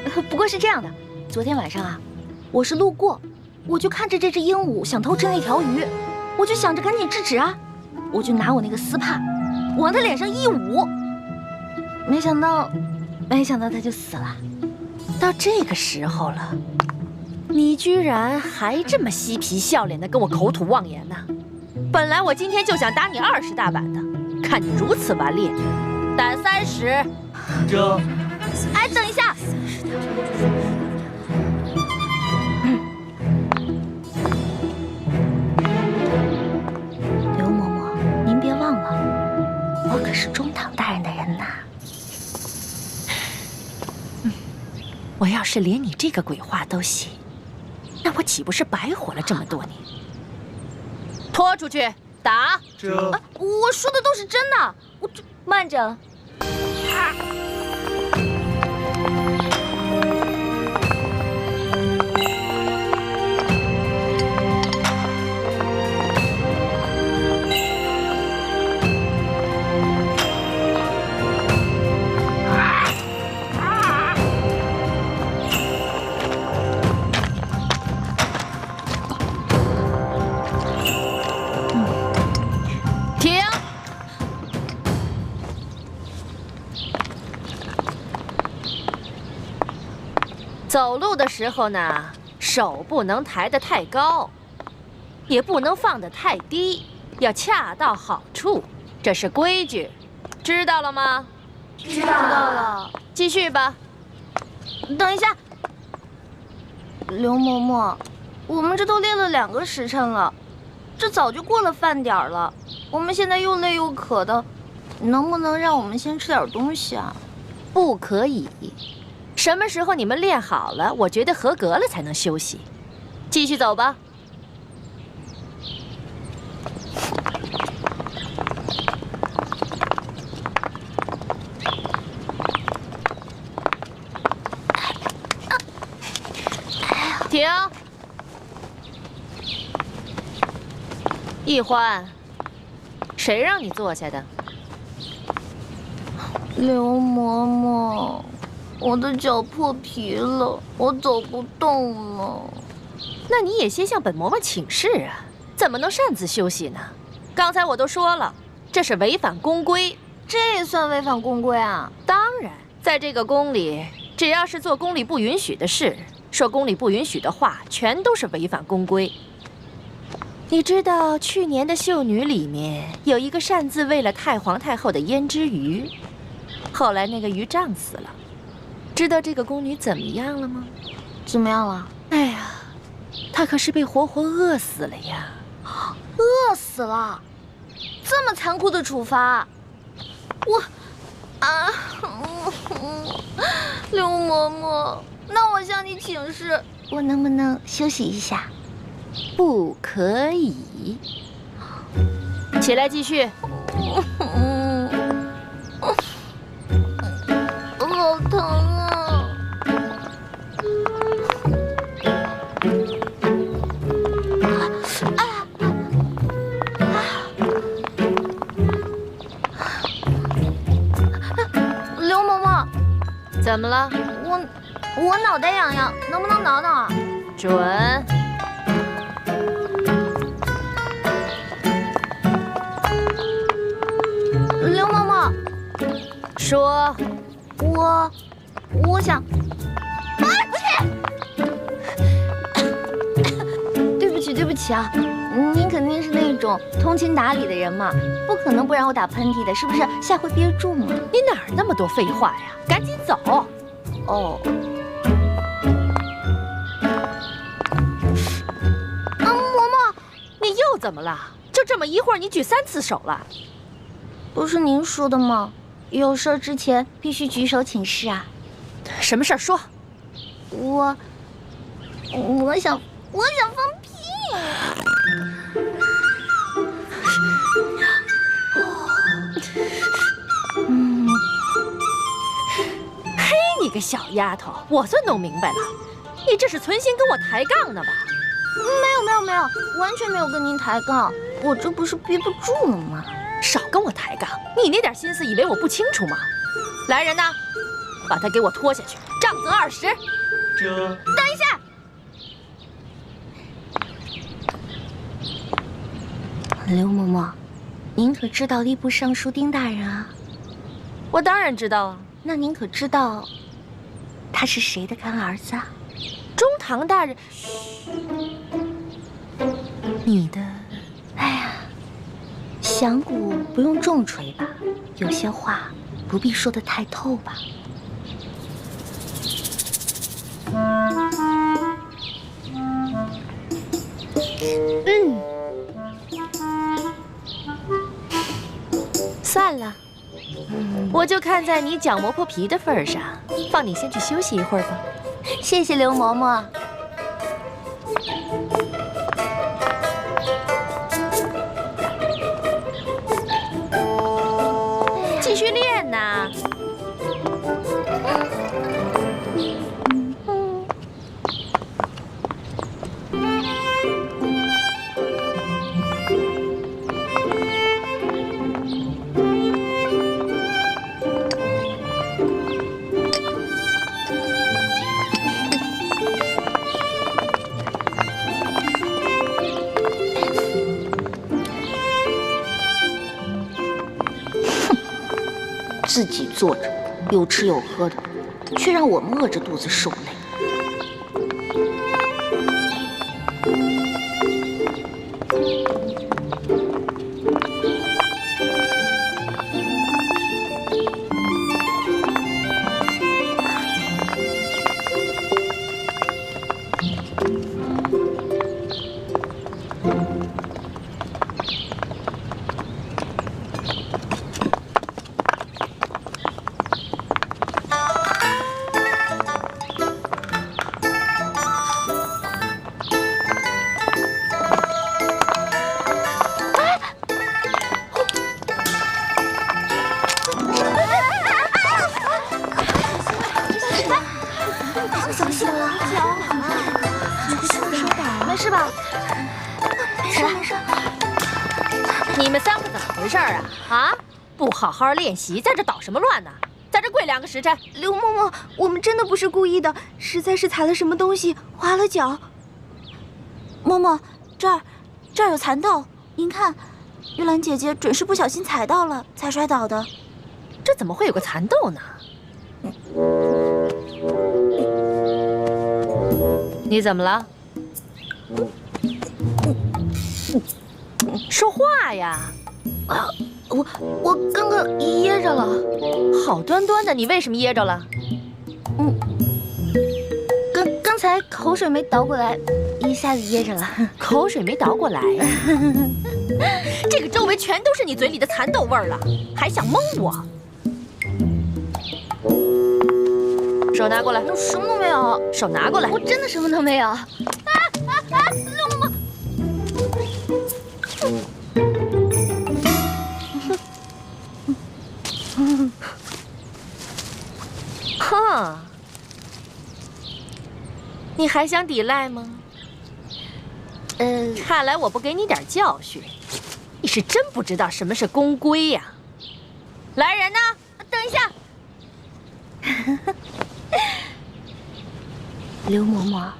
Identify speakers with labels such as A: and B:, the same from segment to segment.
A: 不过是这样的，昨天晚上啊，我是路过，我就看着这只鹦鹉想偷吃那条鱼，我就想着赶紧制止啊，我就拿我那个丝帕往它脸上一捂，没想到它就死了。
B: 到这个时候了，你居然还这么嬉皮笑脸的跟我口吐妄言呢！本来我今天就想打你20大板的，看你如此顽劣，胆30。
C: 这，
A: 哎，等一下。刘嬷嬷，您别忘了，我可是中堂大人的人呐。
B: 我要是连你这个鬼话都信，那我岂不是白活了这么多年？拖出去打！
C: 这，
A: 我说的都是真的，我这慢着。
B: 停！走路的时候呢，手不能抬得太高，也不能放得太低，要恰到好处，这是规矩，知道了吗？
A: 知道了。
B: 继续吧。
A: 等一下，刘嬷嬷，我们这都练了2个时辰了，这早就过了饭点了。我们现在又累又渴的，能不能让我们先吃点东西啊？
B: 不可以。什么时候你们练好了，我觉得合格了才能休息。继续走吧。停！易欢，谁让你坐下的？
A: 刘嬷嬷，我的脚破皮了，我走不动了。
B: 那你也先向本嬷嬷请示啊，怎么能擅自休息呢？刚才我都说了，这是违反宫规。
A: 这也算违反宫规啊？
B: 当然，在这个宫里，只要是做宫里不允许的事，说宫里不允许的话，全都是违反宫规。你知道去年的秀女里面有一个擅自喂了太皇太后的胭脂鱼，后来那个鱼胀死了。知道这个宫女怎么样了吗？
A: 怎么样了？
B: 哎呀，她可是被活活饿死了呀！
A: 饿死了？这么残酷的处罚？刘嬷嬷，那我向你请示，我能不能休息一下？
B: 不可以。起来继续。
A: 好疼啊！刘嬷嬷，
B: 怎么了？
A: 我脑袋痒痒，能不能挠挠啊？
B: 准。
A: 刘嬷嬷，
B: 说。
A: 我想，对不起啊，您肯定是那种通情达理的人嘛，不可能不让我打喷嚏的，是不是？下回憋住嘛。
B: 你哪儿那么多废话呀？赶紧走。
A: 哦。嬷嬷，
B: 你又怎么了？就这么一会儿，你举3次手了？
A: 不是您说的吗？有事儿之前必须举手请示啊。
B: 什么事儿说？
A: 我想放屁。
B: 嘿，你个小丫头，我算弄明白了，你这是存心跟我抬杠呢吧？
A: 没有，完全没有跟您抬杠，我这不是憋不住了吗？
B: 少跟我抬杠，你那点心思以为我不清楚吗？来人呐，把他给我拖下去，站上则20。
C: 这
A: 等一下，刘嬷嬷，您可知道吏部尚书丁大人啊？
B: 我当然知道啊。
A: 那您可知道他是谁的干儿子啊？
B: 中堂大人，你的，
A: 哎呀，响鼓不用重锤吧？有些话不必说得太透吧？
B: 算了，我就看在你脚磨破皮的份上，放你先去休息一会儿吧。
A: 谢谢刘嬷嬷。
B: 继续练呐。
A: 自己坐着，有吃有喝的，却让我们饿着肚子受累。小心了，没事吧？起来，没事。
B: 你们三个怎么回事啊？啊，不好好练习，在这捣什么乱呢？在这跪2个时辰。
D: 刘嬷嬷，我们真的不是故意的，实在是踩了什么东西滑了脚。嬷嬷，这儿有蚕豆，您看，玉兰姐姐准是不小心踩到了才摔倒的。
B: 这怎么会有个蚕豆呢？你怎么了？说话呀！
A: 啊，我刚刚噎着了。
B: 好端端的，你为什么噎着了？
A: 刚才口水没倒过来，一下子噎着了。
B: 口水没倒过来呀？这个周围全都是你嘴里的蚕豆味儿了，还想蒙我？手拿过来。
A: 我什么都没有。
B: 手拿过来。
A: 我真的什么都没有。刘嬷嬷。
B: 哼，你还想抵赖吗？看来我不给你点教训，你是真不知道什么是宫规呀。来人呐，
A: 等一下。刘嬷嬷，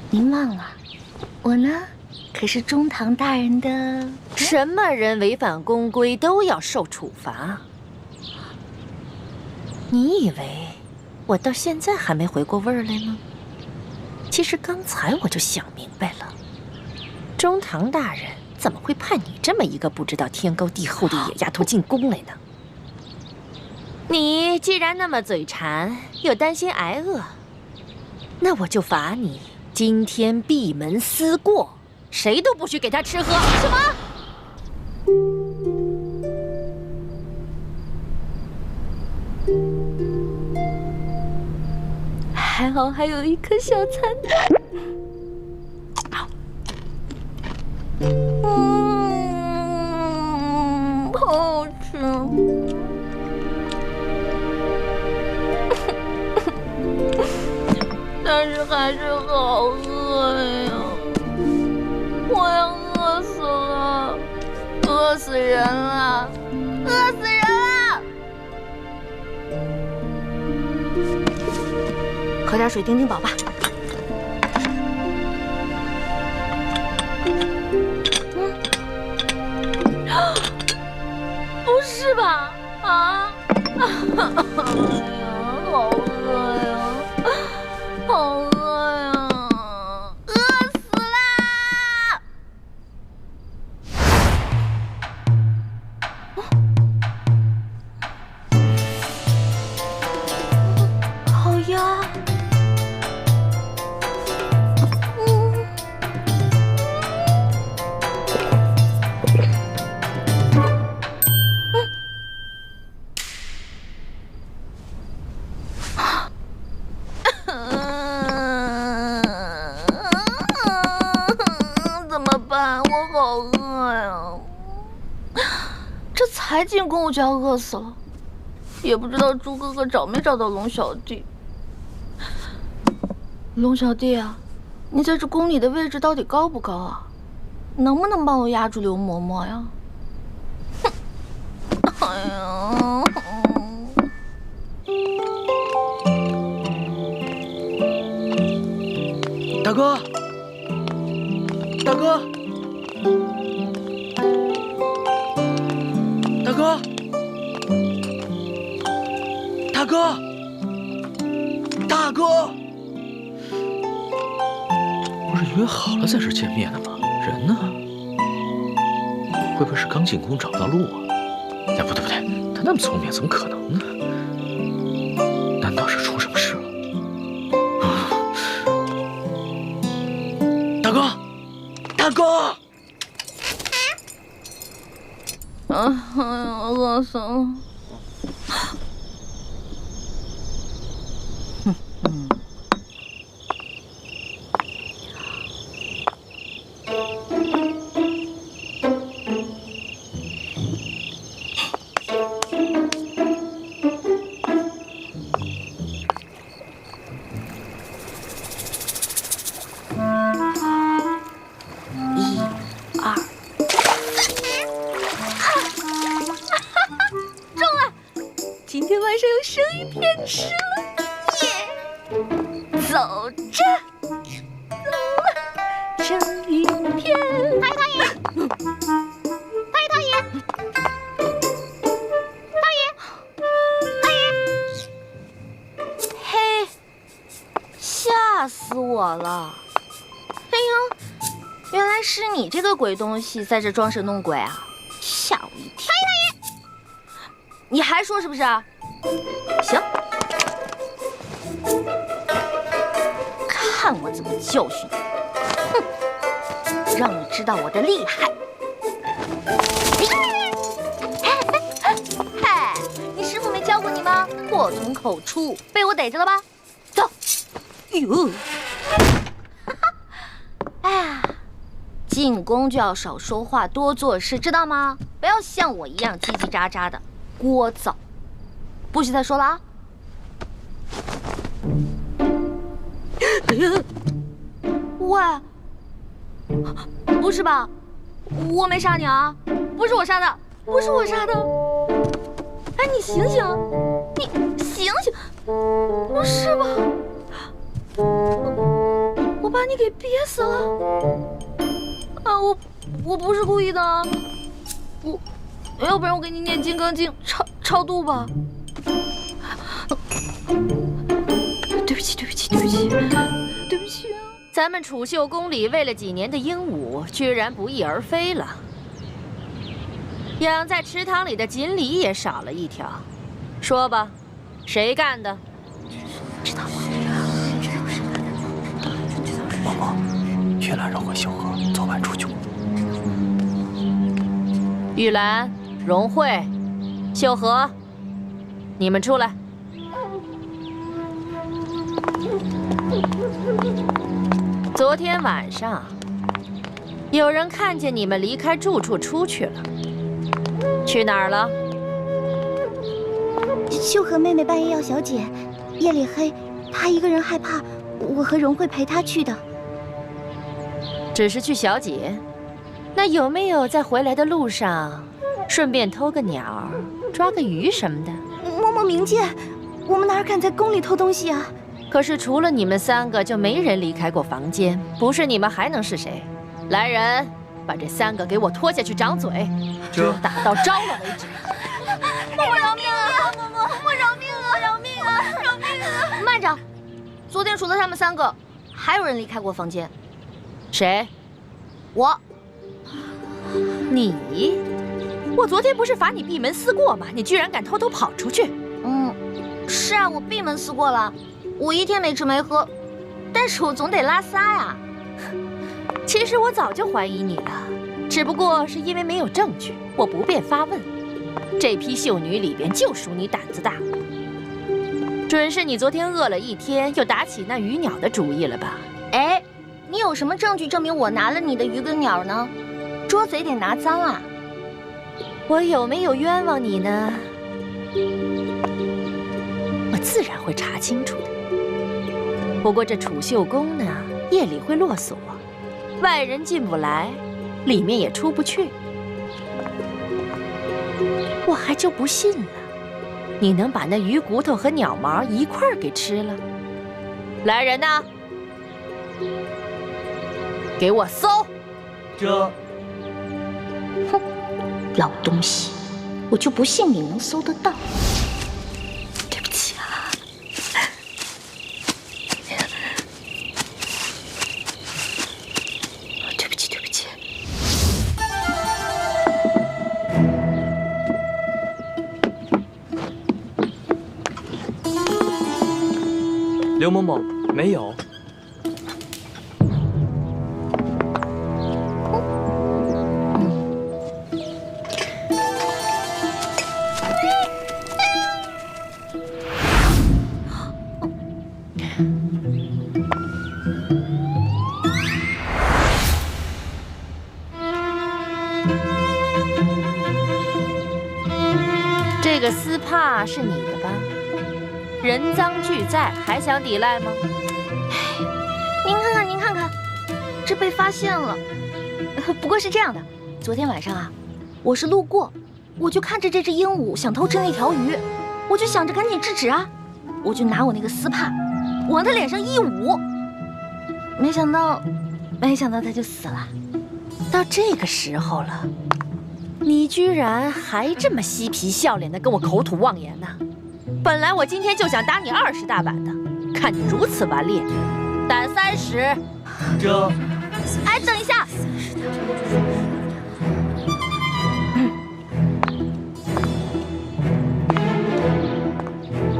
A: 您忘了，我呢可是中堂大人的。
B: 什么人违反宫规都要受处罚？你以为我到现在还没回过味儿来吗？其实刚才我就想明白了，中堂大人怎么会派你这么一个不知道天高地厚的野丫头进宫来呢？你既然那么嘴馋，又担心挨饿，那我就罚你今天闭门思过，谁都不许给他吃喝。什么？
A: 还好还有一颗小蚕豆。好吃。但是还是好饿呀！我要饿死了，饿死人了，饿死人了！喝点水顶顶饱吧。不是吧？啊！好饿呀，好饿呀，饿死啦！好呀。怎么办？我好饿呀！这才进宫我就要饿死了，也不知道猪哥哥找没找到龙小弟。龙小弟啊，你在这宫里的位置到底高不高啊？能不能帮我压住刘嬷嬷呀？哼！哎呀！
C: 大哥，大哥，大哥，大哥，大哥，不是约好了在这见面的吗？人呢？会不会是刚进宫找不到路啊？哎，不对不对，他那么聪明，怎么可能呢？难道是出什么事了？大哥，大哥！
A: 饿死了。今天晚上有生鱼片吃了，耶！走着，走了，生鱼片。太太爷，太太爷，太爷，太爷！嘿，吓死我了！哎呦，原来是你这个鬼东西在这装神弄鬼啊，吓我一跳！太太爷。你还说是不是？行，看我怎么教训你！哼，让你知道我的厉害！嗨，你师傅没教过你吗？祸从口出，被我逮着了吧？走！哟，哎呀，进宫就要少说话，多做事，知道吗？不要像我一样叽叽喳喳的。聒噪，不许再说了啊！哎呀，喂，不是吧？我没杀你啊！不是我杀的，不是我杀的！哎，你醒醒，你醒醒！不是吧？我把你给憋死了！啊，我不是故意的啊！要不然我给你念《金刚经》超度吧。对不起，对不起，对不起，对不起啊！
B: 咱们储秀宫里喂了几年的鹦鹉，居然不翼而飞了。养在池塘里的锦鲤也少了一条。说吧，谁干的？
A: 知道吗？
C: 嬷嬷，玉兰、荣慧、秀禾昨晚出去过。
B: 玉兰、荣慧、秀禾，你们出来。昨天晚上，有人看见你们离开住处出去了，去哪儿了？
D: 秀禾妹妹半夜要小解，夜里黑，她一个人害怕，我和荣慧陪她去的。
B: 只是去小解，那有没有在回来的路上，顺便偷个鸟、抓个鱼什么的？
D: 嬷嬷明鉴，我们哪敢在宫里偷东西啊？
B: 可是除了你们3个，就没人离开过房间。不是你们还能是谁？来人，把这3个给我拖下去掌嘴，打到招了为止。
D: 嬷嬷饶命啊！嬷饶命啊！饶命啊！饶命啊！
A: 慢着，昨天除了他们3个，还有人离开过房间。
B: 谁？
A: 我。
B: 你？我昨天不是罚你闭门思过吗？你居然敢偷偷跑出去！
A: 是啊，我闭门思过了。我1天没吃没喝，但是我总得拉撒呀。
B: 其实我早就怀疑你了，只不过是因为没有证据，我不便发问。这批秀女里边就属你胆子大，准是你昨天饿了1天，又打起那鱼鸟的主意了吧？
A: 哎，你有什么证据证明我拿了你的鱼跟鸟呢？捉贼得拿赃啊！
B: 我有没有冤枉你呢？我自然会查清楚的。不过这储秀宫呢，夜里会落锁，外人进不来，里面也出不去。我还就不信了，你能把那鱼骨头和鸟毛一块儿给吃了？来人呐，给我搜！
A: 哼，老东西，我就不信你能搜得到。对不起啊。对不起，对不起。
E: 刘某某，没有。
B: 这个丝帕是你的吧？人赃俱在，还想抵赖吗？
A: 您看看，您看看，这被发现了。不过是这样的，昨天晚上啊，我是路过，我就看着这只鹦鹉想偷吃那条鱼，我就想着赶紧制止啊，我就拿我那个丝帕往它脸上一捂，没想到它就死了。
B: 到这个时候了，你居然还这么嬉皮笑脸的跟我口吐妄言呢！本来我今天就想打你20大板的，看你如此顽劣，胆30。
A: 哎，等一下。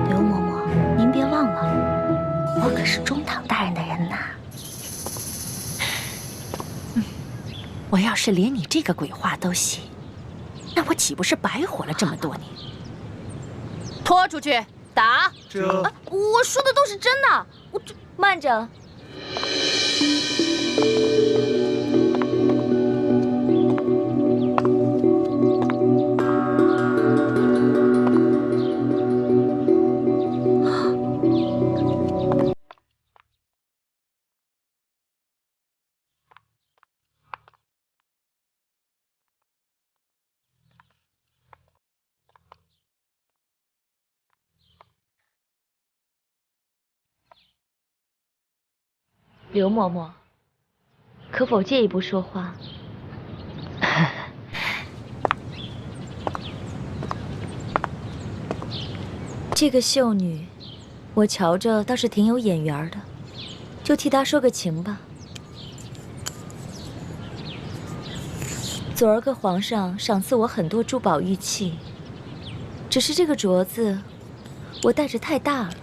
A: 刘嬷嬷，您别忘了，我可是中堂大人的人呐。
B: 我要是连你这个鬼话都信，那我岂不是白活了这么多年？拖出去打！
A: 我说的都是真的。慢着。刘嬷嬷，可否借一步说话？
F: 这个秀女，我瞧着倒是挺有眼缘的，就替她说个情吧。昨儿个皇上赏赐我很多珠宝玉器，只是这个镯子我戴着太大了，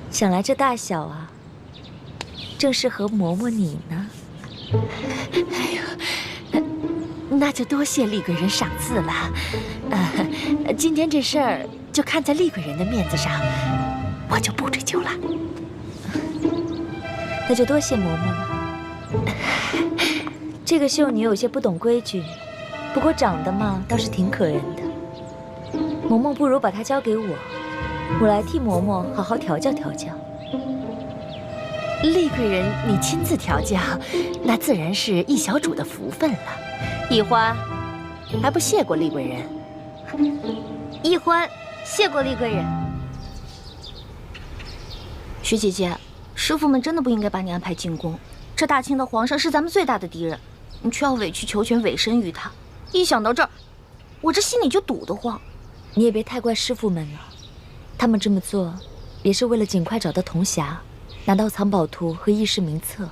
F: 想来这大小啊，正适合嬷嬷你呢。
B: 哎呦，那就多谢厉贵人赏赐了。今天这事儿就看在厉贵人的面子上，我就不追究了。
F: 那就多谢嬷嬷了。这个秀女有些不懂规矩，不过长得嘛倒是挺可人的。嬷嬷不如把她交给我，我来替嬷嬷好好调教调教。
B: 厉贵人，你亲自调教，那自然是易小主的福分了。易欢，还不谢过厉贵人？
A: 易欢，谢过厉贵人。学姐姐，师傅们真的不应该把你安排进宫。这大清的皇上是咱们最大的敌人，你却要委曲求全，委身于他。一想到这儿，我这心里就堵得慌。
F: 你也别太怪师傅们了，他们这么做也是为了尽快找到铜匣，拿到藏宝图和议事名册，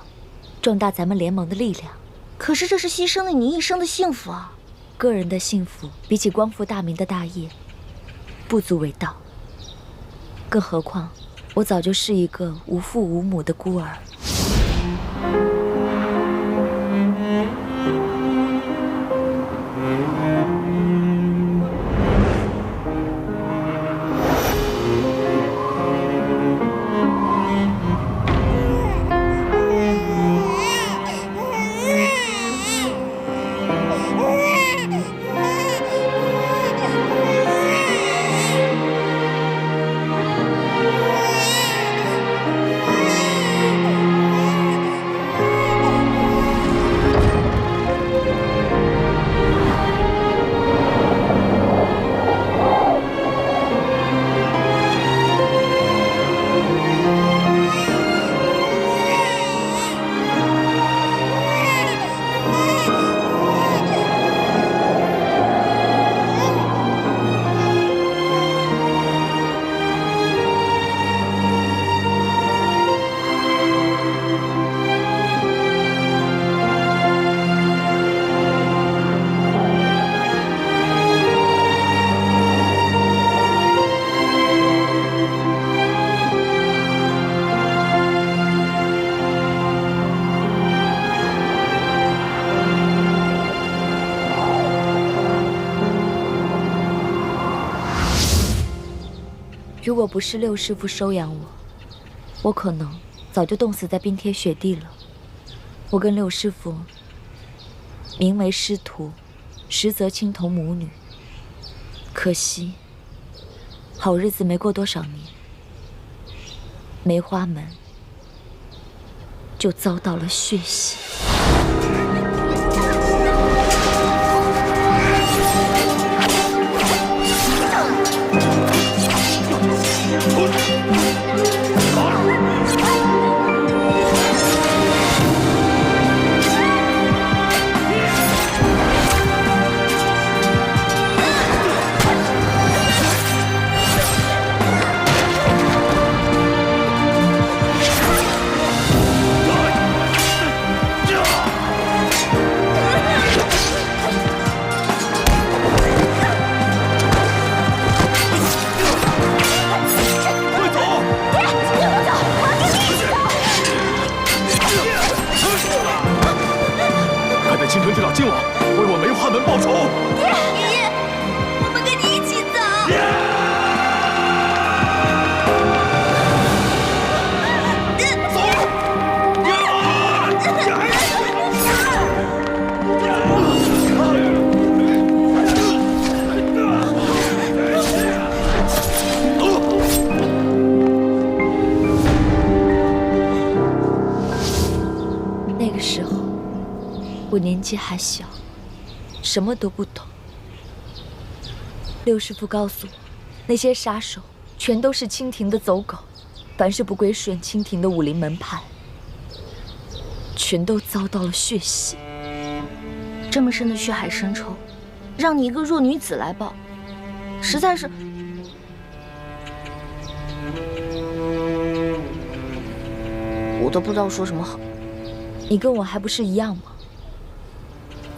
F: 壮大咱们联盟的力量。
A: 可是这是牺牲了你一生的幸福啊！
F: 个人的幸福比起光复大明的大业，不足为道。更何况，我早就是一个无父无母的孤儿。如果不是六师傅收养我，我可能早就冻死在冰天雪地了。我跟六师傅名为师徒，实则亲同母女。可惜，好日子没过多少年，梅花门就遭到了血洗。
G: 倾城去找靖王，为我梅花门报仇。
D: 爷，我们跟你一起走。那个时候，我年纪还小，什么都不懂。六师傅告诉我，那些杀手全都是清廷的走狗，凡是不归顺清廷的武林门派，全都遭到了血洗。
A: 这么深的血海深仇，让你一个弱女子来报，实在是……我都不知道说什么好。
F: 你跟我还不是一样吗？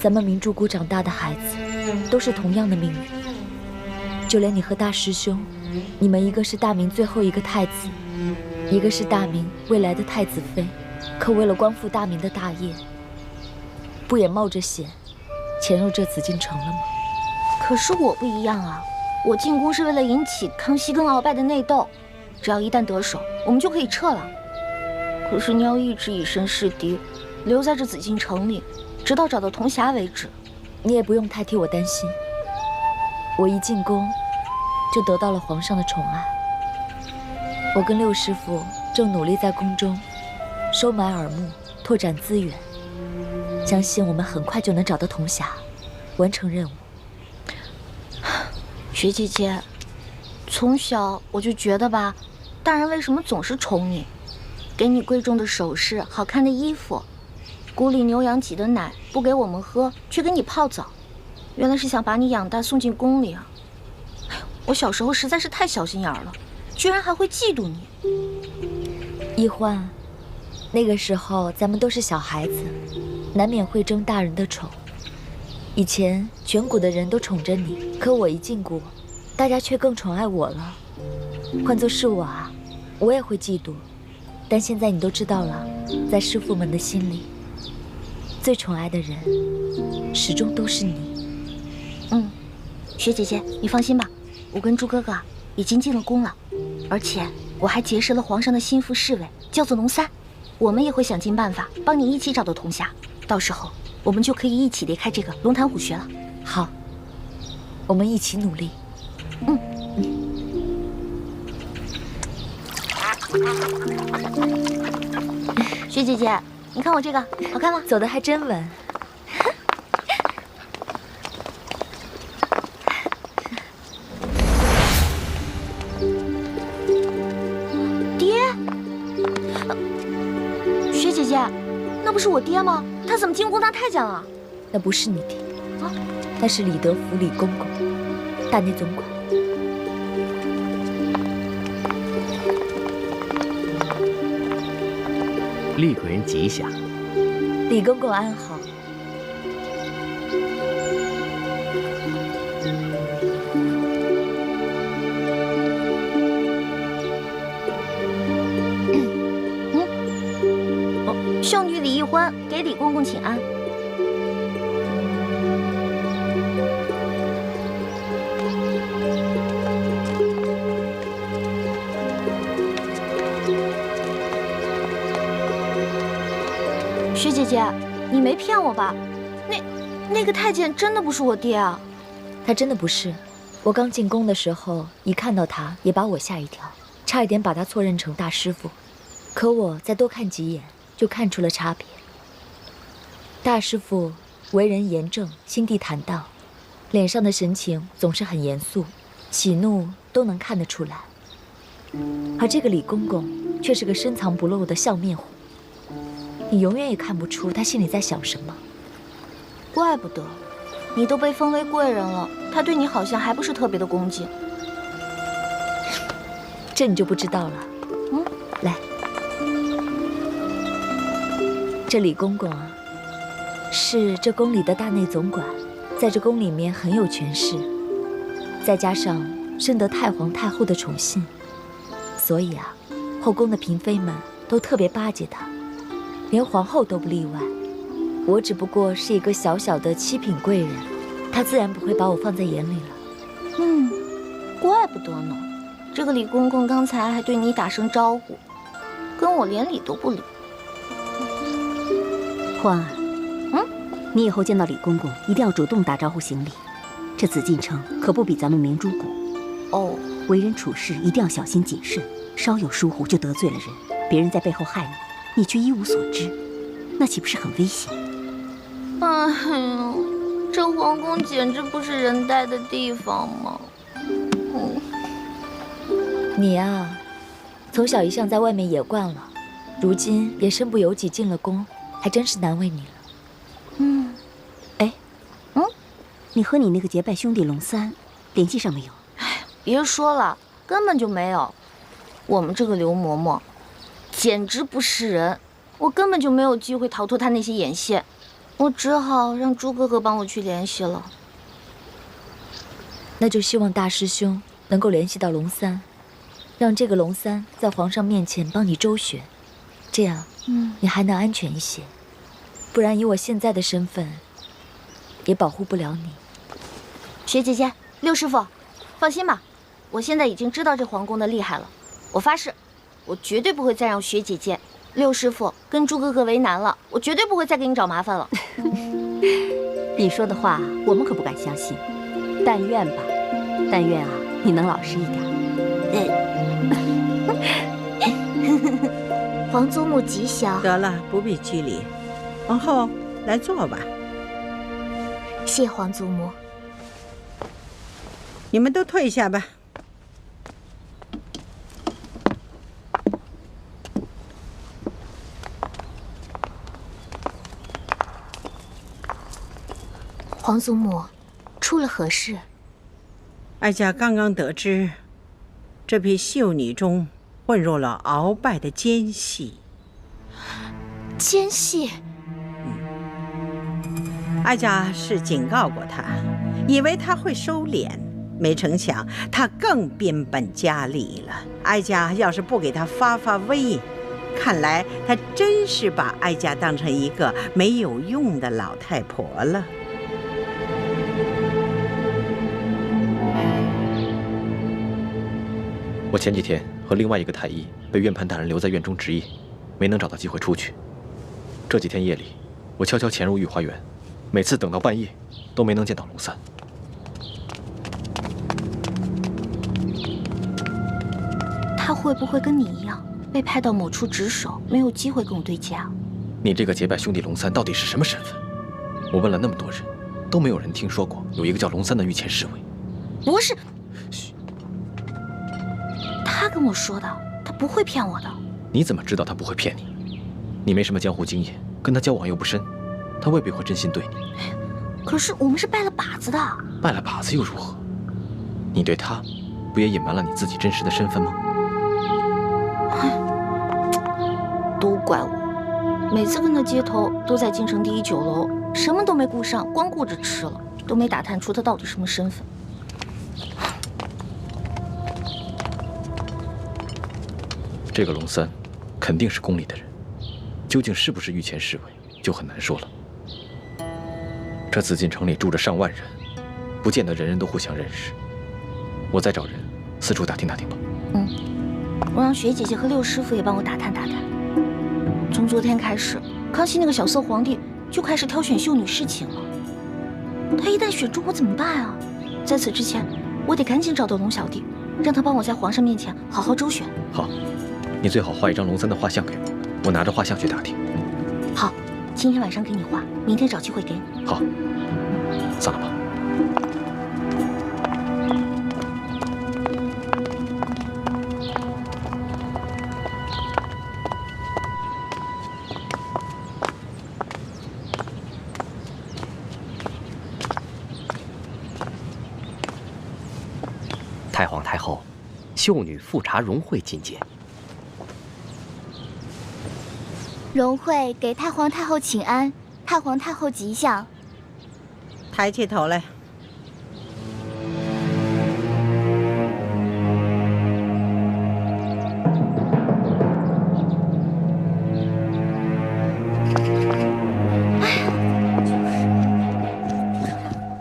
F: 咱们明珠谷长大的孩子，都是同样的命运。就连你和大师兄，你们一个是大明最后一个太子，一个是大明未来的太子妃，可为了光复大明的大业，不也冒着险潜入这紫禁城了吗？
A: 可是我不一样啊，我进宫是为了引起康熙跟鳌拜的内斗，只要一旦得手，我们就可以撤了。可是你要一直以身试敌，留在这紫禁城里，直到找到铜匣为止。
F: 你也不用太替我担心，我一进宫就得到了皇上的宠爱。我跟六师傅正努力在宫中收买耳目，拓展资源，相信我们很快就能找到铜匣，完成任务。
A: 学姐姐，从小我就觉得吧，大人为什么总是宠你，给你贵重的首饰、好看的衣服，谷里牛羊挤的奶不给我们喝，却给你泡澡，原来是想把你养大送进宫里啊！哎呦，我小时候实在是太小心眼了，居然还会嫉妒你。
F: 一欢，那个时候咱们都是小孩子，难免会争大人的宠。以前全谷的人都宠着你，可我一进谷，大家却更宠爱我了。换作是我啊，我也会嫉妒。但现在你都知道了，在师傅们的心里，最宠爱的人始终都是你。
A: 雪姐姐，你放心吧，我跟猪哥哥已经进了宫了，而且我还结识了皇上的心腹侍卫，叫做龙三。我们也会想尽办法帮你一起找到铜匣，到时候我们就可以一起离开这个龙潭虎穴了。
F: 好，我们一起努力。
A: 雪姐姐，你看我这个好看吗？
F: 走得还真稳。
A: 爹，雪姐姐，那不是我爹吗？他怎么进宫当太监了？
F: 那不是你爹，那是李德福李公公，大内总管。
H: 厉贵人吉祥。
F: 李公公安好。
A: 秀女李一欢给李公公请安。雪姐姐，你没骗我吧？那个太监真的不是我爹啊？
F: 他真的不是。我刚进宫的时候，一看到他也把我吓一跳，差一点把他错认成大师傅。可我再多看几眼，就看出了差别。大师傅为人严正，心地坦荡，脸上的神情总是很严肃，喜怒都能看得出来。而这个李公公却是个深藏不露的笑面虎，你永远也看不出他心里在想什么。
A: 怪不得，你都被封为贵人了，他对你好像还不是特别的恭敬。
F: 这你就不知道了。来，这李公公啊，是这宫里的大内总管，在这宫里面很有权势，再加上深得太皇太后的宠信，所以啊，后宫的嫔妃们都特别巴结他，连皇后都不例外。我只不过是一个小小的七品贵人，他自然不会把我放在眼里了。
A: 怪不得呢，这个李公公刚才还对你打声招呼，跟我连理都不理。
I: 欢儿，你以后见到李公公一定要主动打招呼行礼。这紫禁城可不比咱们明珠谷。
A: 哦，
I: 为人处事一定要小心谨慎，稍有疏忽就得罪了人，别人在背后害你，你却一无所知，那岂不是很危险？
A: 哎呦，这皇宫简直不是人待的地方嘛！
F: 你呀，从小一向在外面野惯了，如今也身不由己进了宫，还真是难为你了。
I: 你和你那个结拜兄弟龙三联系上没有？
A: 别说了，根本就没有。我们这个刘嬷嬷，简直不是人，我根本就没有机会逃脱他那些眼线，我只好让朱哥哥帮我去联系了。
F: 那就希望大师兄能够联系到龙三，让这个龙三在皇上面前帮你周旋，这样，你还能安全一些。不然以我现在的身份，也保护不了你。
A: 雪姐姐，六师傅，放心吧，我现在已经知道这皇宫的厉害了。我发誓，我绝对不会再让雪姐姐、六师傅跟朱哥哥为难了。我绝对不会再给你找麻烦了。
I: 你说的话我们可不敢相信，但愿吧，但愿啊，你能老实一点。
A: 皇祖母吉祥。
J: 得了，不必拘礼。皇后，来坐吧。
A: 谢皇祖母。
J: 你们都退下吧。
A: 皇祖母，出了何事？
J: 哀家刚刚得知，这批秀女中混入了鳌拜的奸细。
A: 奸细？
J: 哀家是警告过他，以为他会收敛，没成想他更变本加厉了。哀家要是不给他发发威，看来他真是把哀家当成一个没有用的老太婆了。
C: 我前几天和另外一个太医被院判大人留在院中值夜，没能找到机会出去。这几天夜里，我悄悄潜入御花园，每次等到半夜，都没能见到龙三。
A: 他会不会跟你一样，被派到某处值守，没有机会跟我对接啊？
C: 你这个结拜兄弟龙三到底是什么身份？我问了那么多人，都没有人听说过有一个叫龙三的御前侍卫。
A: 不是。嘘。他跟我说的，他不会骗我的。
C: 你怎么知道他不会骗你？你没什么江湖经验，跟他交往又不深，他未必会真心对你。
A: 可是我们是拜了把子的。
C: 拜了把子又如何？你对他，不也隐瞒了你自己真实的身份吗？
A: 都怪我，每次跟他接头都在京城第1酒楼，什么都没顾上，光顾着吃了，都没打探出他到底什么身份。
C: 这个龙三，肯定是宫里的人，究竟是不是御前侍卫，就很难说了。这紫禁城里住着上万人，不见得人人都互相认识。我再找人四处打听打听吧。
A: 我让雪姐姐和六师傅也帮我打探打探。从昨天开始，康熙那个小色皇帝就开始挑选秀女侍寝了。他一旦选中我怎么办啊？在此之前，我得赶紧找到龙小弟，让他帮我在皇上面前好好周旋。
C: 好，你最好画一张龙三的画像给我，我拿着画像去打听。
A: 好，今天晚上给你画，明天找机会给你。
C: 好，散了吧。
H: 太皇太后，秀女富察荣惠觐见。
D: 荣惠给太皇太后请安，太皇太后吉祥。
J: 抬起头来。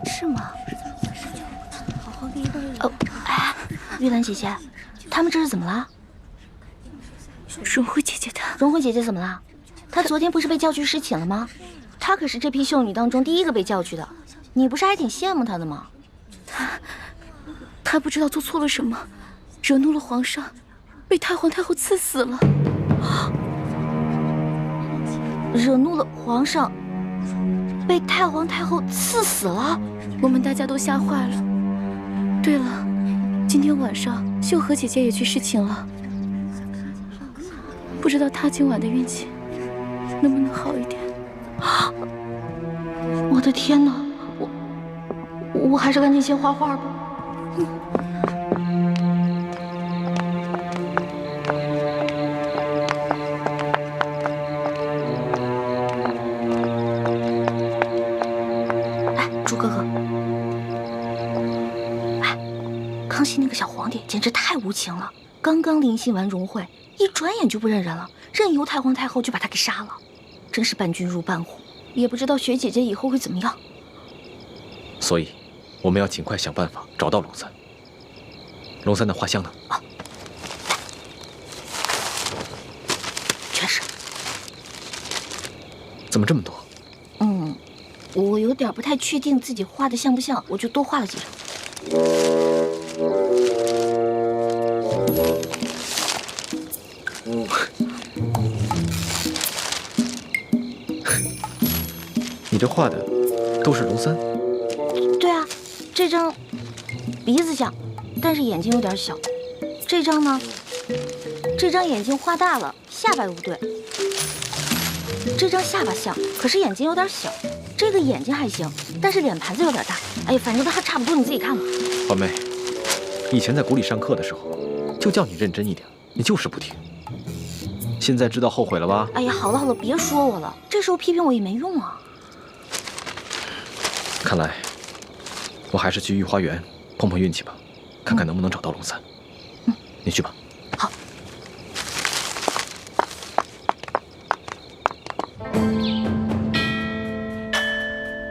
A: 是吗？玉兰姐姐，他们这是怎么了？
D: 荣惠姐姐她，
A: 荣惠姐姐怎么了？她昨天不是被叫去侍寝了吗？她可是这批秀女当中第一个被叫去的，你不是还挺羡慕她的吗？
D: 她不知道做错了什么，惹怒了皇上，被太皇太后赐死了。
A: 惹怒了皇上，被太皇太后赐死了？
D: 我们大家都吓坏了。对了，今天晚上秀禾姐姐也去侍寝了，不知道她今晚的运气能不能好一点。
A: 我的天哪，我还是赶紧先画画吧。哎，朱哥哥，康熙那个小皇帝简直太无情了，刚刚临幸完荣惠，一转眼就不认人了，任由太皇太后就把他给杀了，真是伴君如伴虎。也不知道雪姐姐以后会怎么样。
C: 所以，我们要尽快想办法找到龙三。龙三的画像呢？
A: 啊，全是。
C: 怎么这么多？
A: 我有点不太确定自己画的像不像，我就多画了几张。
C: 你这画的都是龙三？
A: 对啊，这张鼻子像，但是眼睛有点小。这张呢？这张眼睛画大了，下巴又不对。这张下巴像，可是眼睛有点小。这个眼睛还行，但是脸盘子有点大。哎呀，反正都还差不多，你自己看吧。
C: 环妹，以前在谷里上课的时候，就叫你认真一点，你就是不听。现在知道后悔了吧？
A: 哎呀，好了好了，别说我了，这时候批评我也没用啊。
C: 看来，我还是去御花园碰碰运气吧，看看能不能找到龙三。你去吧。
A: 好。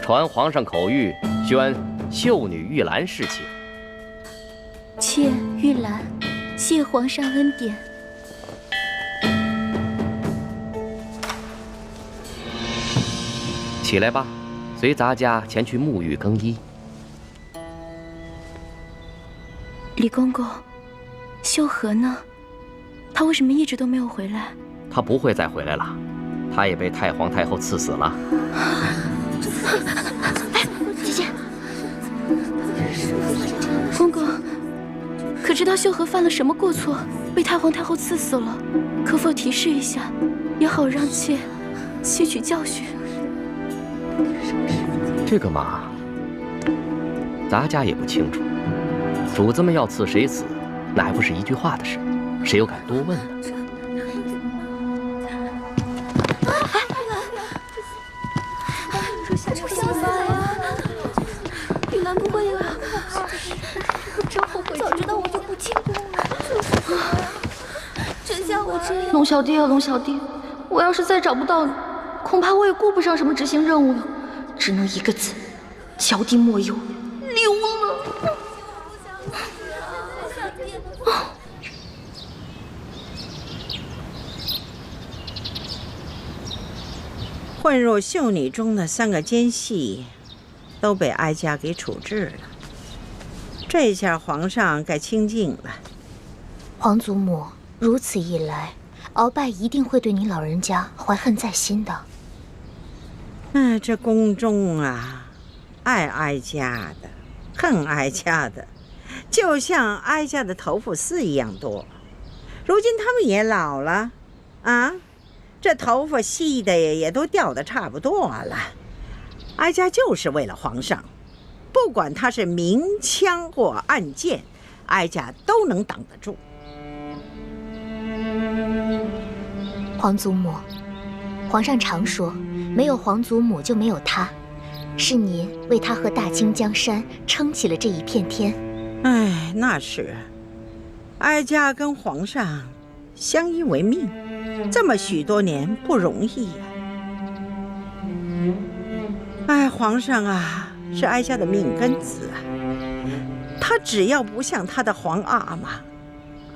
H: 传皇上口谕，宣秀女玉兰侍寝。
D: 妾玉兰，谢皇上恩典。
H: 起来吧，随咱家前去沐浴更衣。
D: 李公公，秀禾呢？他为什么一直都没有回来？
H: 他不会再回来了，他也被太皇太后赐死了。
A: 哎，姐姐，
D: 公公，可知道秀禾犯了什么过错，被太皇太后赐死了？可否提示一下，也好让妾吸取教训。
H: 这个嘛，咱家也不清楚。主子们要赐谁死，那还不是一句话的事，谁又敢多问呢？
D: 玉兰不会啊！真后悔，早知道我就不进宫了。真像我这样。
A: 龙小弟啊，龙小弟，我要是再找不到你，恐怕我也顾不上什么执行任务了，只能一个字：小弟莫忧，溜了。
J: 混入秀女中的3个奸细，都被哀家给处置了。这下皇上该清静了。
A: 皇祖母，如此一来，鳌拜一定会对你老人家怀恨在心的。
J: 这宫中啊，爱哀家的，恨哀家的，就像哀家的头发丝一样多。如今他们也老了，啊，这头发细的也都掉得差不多了。哀家就是为了皇上，不管他是明枪或暗箭，哀家都能挡得住。
A: 皇祖母，皇上常说，没有皇祖母就没有他，是您为他和大清江山撑起了这一片天。
J: 哎，那是，哀家跟皇上相依为命，这么许多年不容易呀。哎，皇上啊，是哀家的命根子啊，他只要不像他的皇阿玛，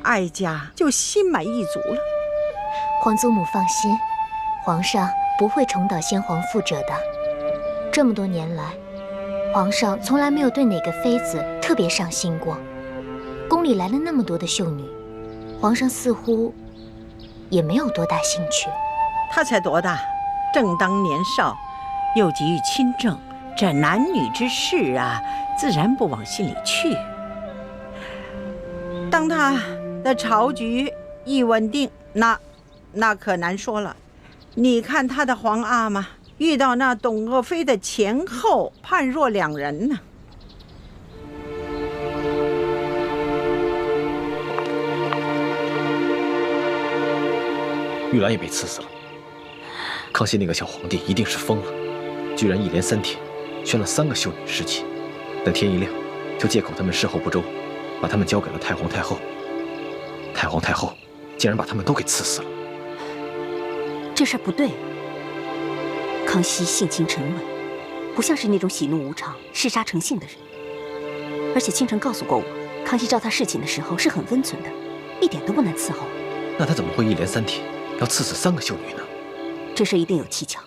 J: 哀家就心满意足了。
A: 皇祖母放心，皇上不会重蹈先皇覆辙的。这么多年来，皇上从来没有对哪个妃子特别上心过。宫里来了那么多的秀女，皇上似乎也没有多大兴趣。
J: 他才多大，正当年少，又急于亲政，这男女之事啊，自然不往心里去。当他的朝局一稳定，那可难说了。你看他的皇阿玛遇到那董鄂妃的前后，判若两人呢。
C: 玉兰也被赐死了。康熙那个小皇帝一定是疯了，居然一连3天宣了3个秀女侍寝，等天一亮，就借口他们事后不周，把他们交给了太皇太后。太皇太后竟然把他们都给赐死了。
I: 这事儿不对。康熙性情沉稳，不像是那种喜怒无常、嗜杀成性的人。而且清晨告诉过我，康熙召他侍寝的时候是很温存的，一点都不难伺候。
C: 那他怎么会一连3天要赐死3个秀女呢？
I: 这事一定有蹊跷。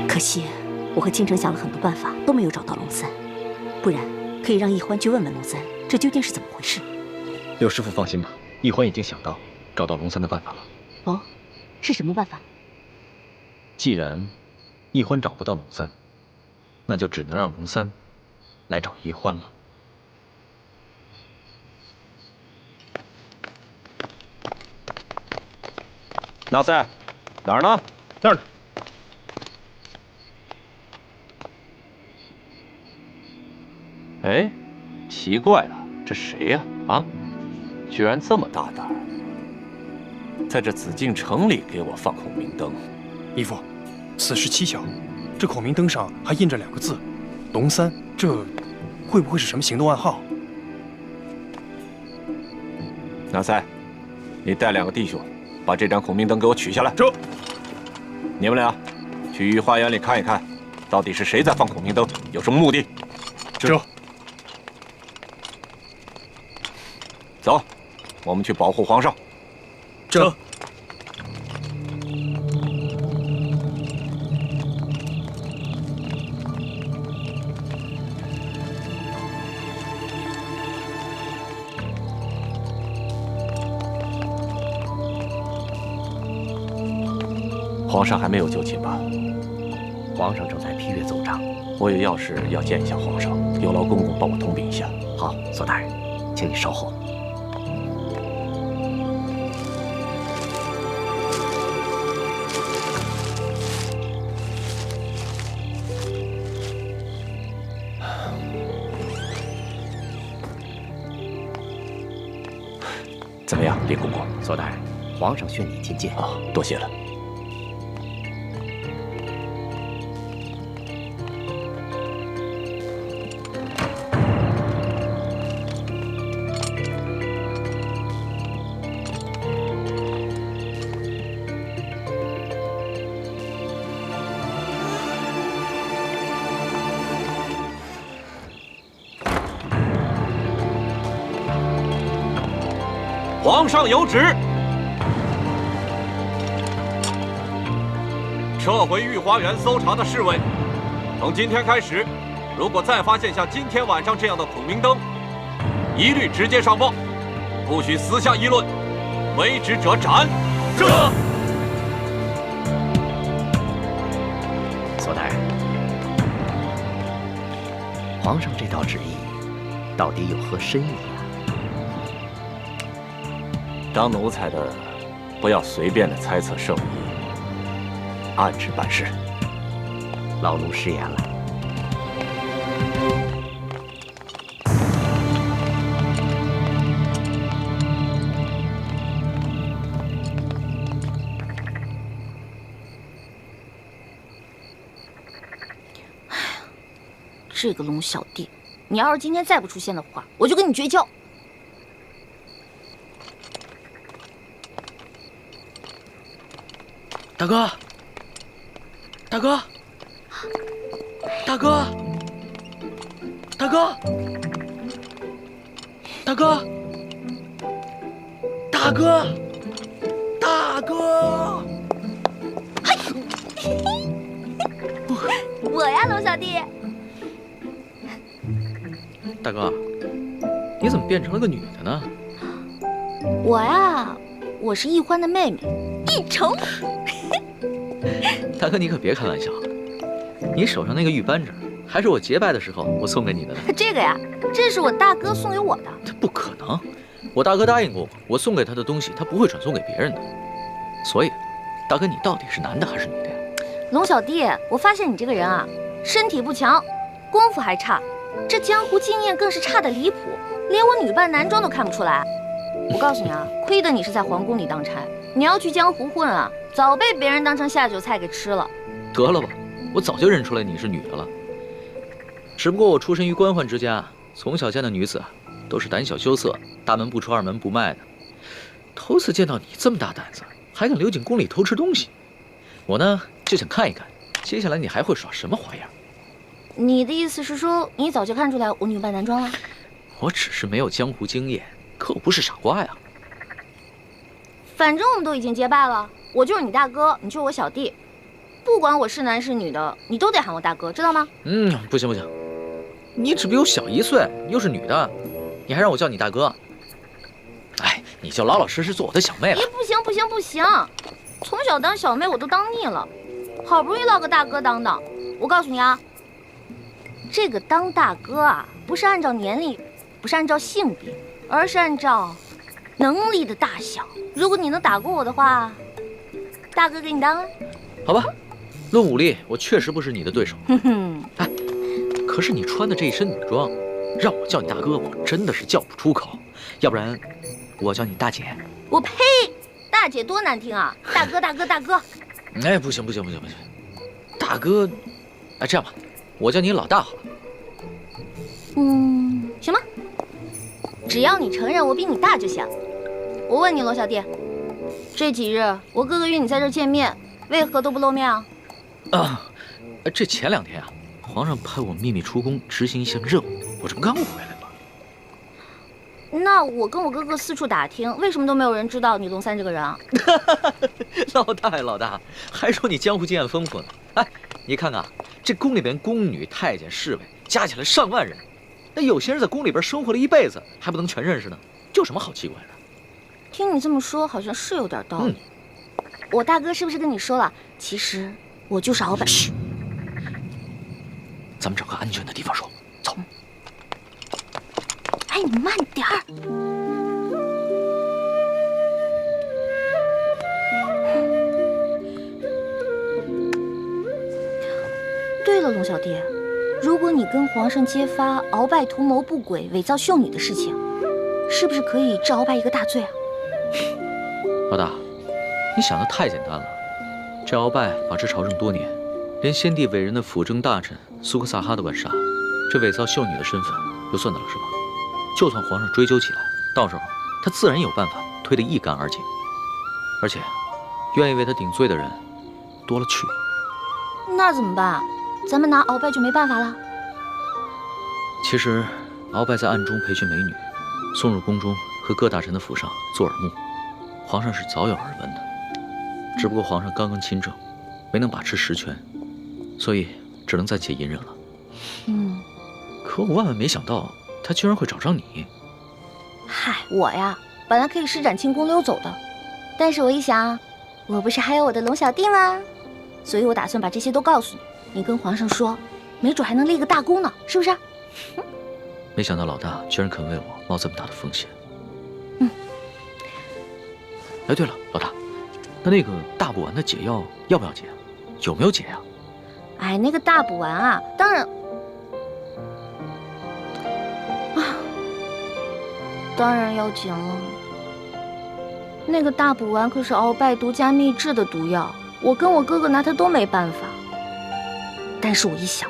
I: 可惜我和清晨想了很多办法，都没有找到龙三。不然可以让易欢去问问龙三，这究竟是怎么回事。
C: 六师傅放心吧，易欢已经想到找到龙三的办法了。
I: 哦，是什么办法？
C: 既然易欢找不到龙三，那就只能让龙三来找易欢了。
K: 老三，
G: 哪儿呢？那儿呢。
K: 哎，奇怪了，这谁呀？啊，居然这么大胆儿，在这紫禁城里给我放孔明灯。
L: 义父，此事蹊跷，这孔明灯上还印着2个字“龙三”，这会不会是什么行动暗号？
K: 纳赛，你带2个弟兄，把这盏孔明灯给我取下来。
L: 这，
K: 你们俩去御花园里看一看，到底是谁在放孔明灯，有什么目的？
L: 这。
K: 走，我们去保护皇上。
L: 这。
K: 皇上还没有就寝吧？
H: 皇上正在批阅奏章。
K: 我有要事要见一下皇上，有劳公公帮我通禀一下。
H: 好，左大人，请你稍后。
K: 怎么样，李公公？
H: 左大人，皇上宣你觐见。
K: 啊，多谢了。皇上有旨，撤回御花园搜查的侍卫。从今天开始，如果再发现像今天晚上这样的孔明灯，一律直接上报，不许私下议论，违旨者斩。这。
H: 左大人，皇上这道旨意到底有何深意啊？
K: 当奴才的，不要随便的猜测圣意，按旨办事。
H: 老奴失言了。
A: 这个龙小弟，你要是今天再不出现的话，我就跟你绝交。
C: 大哥，大哥，大哥，大哥，大哥，大哥，大哥！
A: 我呀，龙小弟。
C: 大哥，你怎么变成了个女的呢？
A: 我呀，我是易欢的妹妹，易成。
C: 大哥，你可别开玩笑，你手上那个玉扳指还是我结拜的时候我送给你的呢。
A: 这个呀，这是我大哥送给我的。
C: 不可能，我大哥答应过我送给他的东西，他不会转送给别人的。所以，大哥，你到底是男的还是女的呀？
A: 龙小弟，我发现你这个人啊，身体不强，功夫还差，这江湖经验更是差得离谱，连我女扮男装都看不出来。我告诉你啊，亏得你是在皇宫里当差，你要去江湖混啊，早被别人当成下酒菜给吃了。
C: 得了吧，我早就认出来你是女的了。只不过我出身于官宦之家，从小见的女子都是胆小羞涩，大门不出二门不迈的。头次见到你这么大胆子，还敢溜进宫里偷吃东西，我呢就想看一看，接下来你还会耍什么花样。
A: 你的意思是说，你早就看出来我女扮男装了？
C: 我只是没有江湖经验，可我不是傻瓜呀。
A: 反正我们都已经结拜了，我就是你大哥，你就是我小弟，不管我是男是女的，你都得喊我大哥，知道吗？
C: 不行不行，你只比我小1岁，又是女的，你还让我叫你大哥？哎，你就老老实实做我的小妹了。
A: 不行不行不行，从小当小妹我都当腻了，好不容易落个大哥当当。我告诉你啊，这个当大哥啊，不是按照年龄，不是按照性别，而是按照能力的大小。如果你能打过我的话，大哥给你当啊。
C: 好吧，论武力，我确实不是你的对手。
A: 哼哼，
C: 哎，可是你穿的这一身女装，让我叫你大哥，我真的是叫不出口。要不然，我叫你大姐。
A: 我呸！大姐多难听啊！大哥，大哥，大哥。
C: 哎，不行，大哥，哎，这样吧，我叫你老大好了。
A: 行吧，只要你承认我比你大就行。我问你，罗小弟，这几日我哥哥约你在这儿见面，为何都不露面啊？
C: 这前2天啊，皇上派我秘密出宫执行一项任务，我这不刚回来吗？
A: 那我跟我哥哥四处打听，为什么都没有人知道你龙三这个人啊？
C: 老大，还说你江湖经验丰富呢。哎，你看看啊，这宫里边宫女、太监、侍卫加起来上万人，那有些人在宫里边生活了一辈子，还不能全认识呢，这有什么好奇怪的？
A: 听你这么说，好像是有点道理。我大哥是不是跟你说了？其实我就是鳌拜。
C: 嘘，咱们找个安全的地方说。走。
A: 哎，你慢点儿。对了，龙小弟，如果你跟皇上揭发鳌拜图谋不轨、伪造秀女的事情，是不是可以治鳌拜一个大罪啊？
C: 老大，你想的太简单了。这鳌拜把持朝政多年，连先帝委任的辅政大臣苏克萨哈都敢杀，这伪造秀女的身份又算得了什么？就算皇上追究起来，到时候他自然有办法推得一干二净。而且，愿意为他顶罪的人多了去了。
A: 那怎么办？咱们拿鳌拜就没办法了？
C: 其实，鳌拜在暗中培训美女，送入宫中和各大臣的府上做耳目，皇上是早有耳闻的。只不过皇上刚刚亲政，没能把持实权，所以只能暂且隐忍了。可我万万没想到，他居然会找上你。
A: 嗨，我呀，本来可以施展轻功溜走的，但是我一想，我不是还有我的龙小弟吗？所以我打算把这些都告诉你，你跟皇上说，没准还能立个大功呢，是不是？
C: 没想到老大居然肯为我冒这么大的风险。哎，对了，老大，那个大补丸的解药要不要解？有没有解呀？
A: 哎，那个大补丸啊，当然要紧了。那个大补丸可是鳌拜独家秘制的毒药，我跟我哥哥拿它都没办法。但是我一想，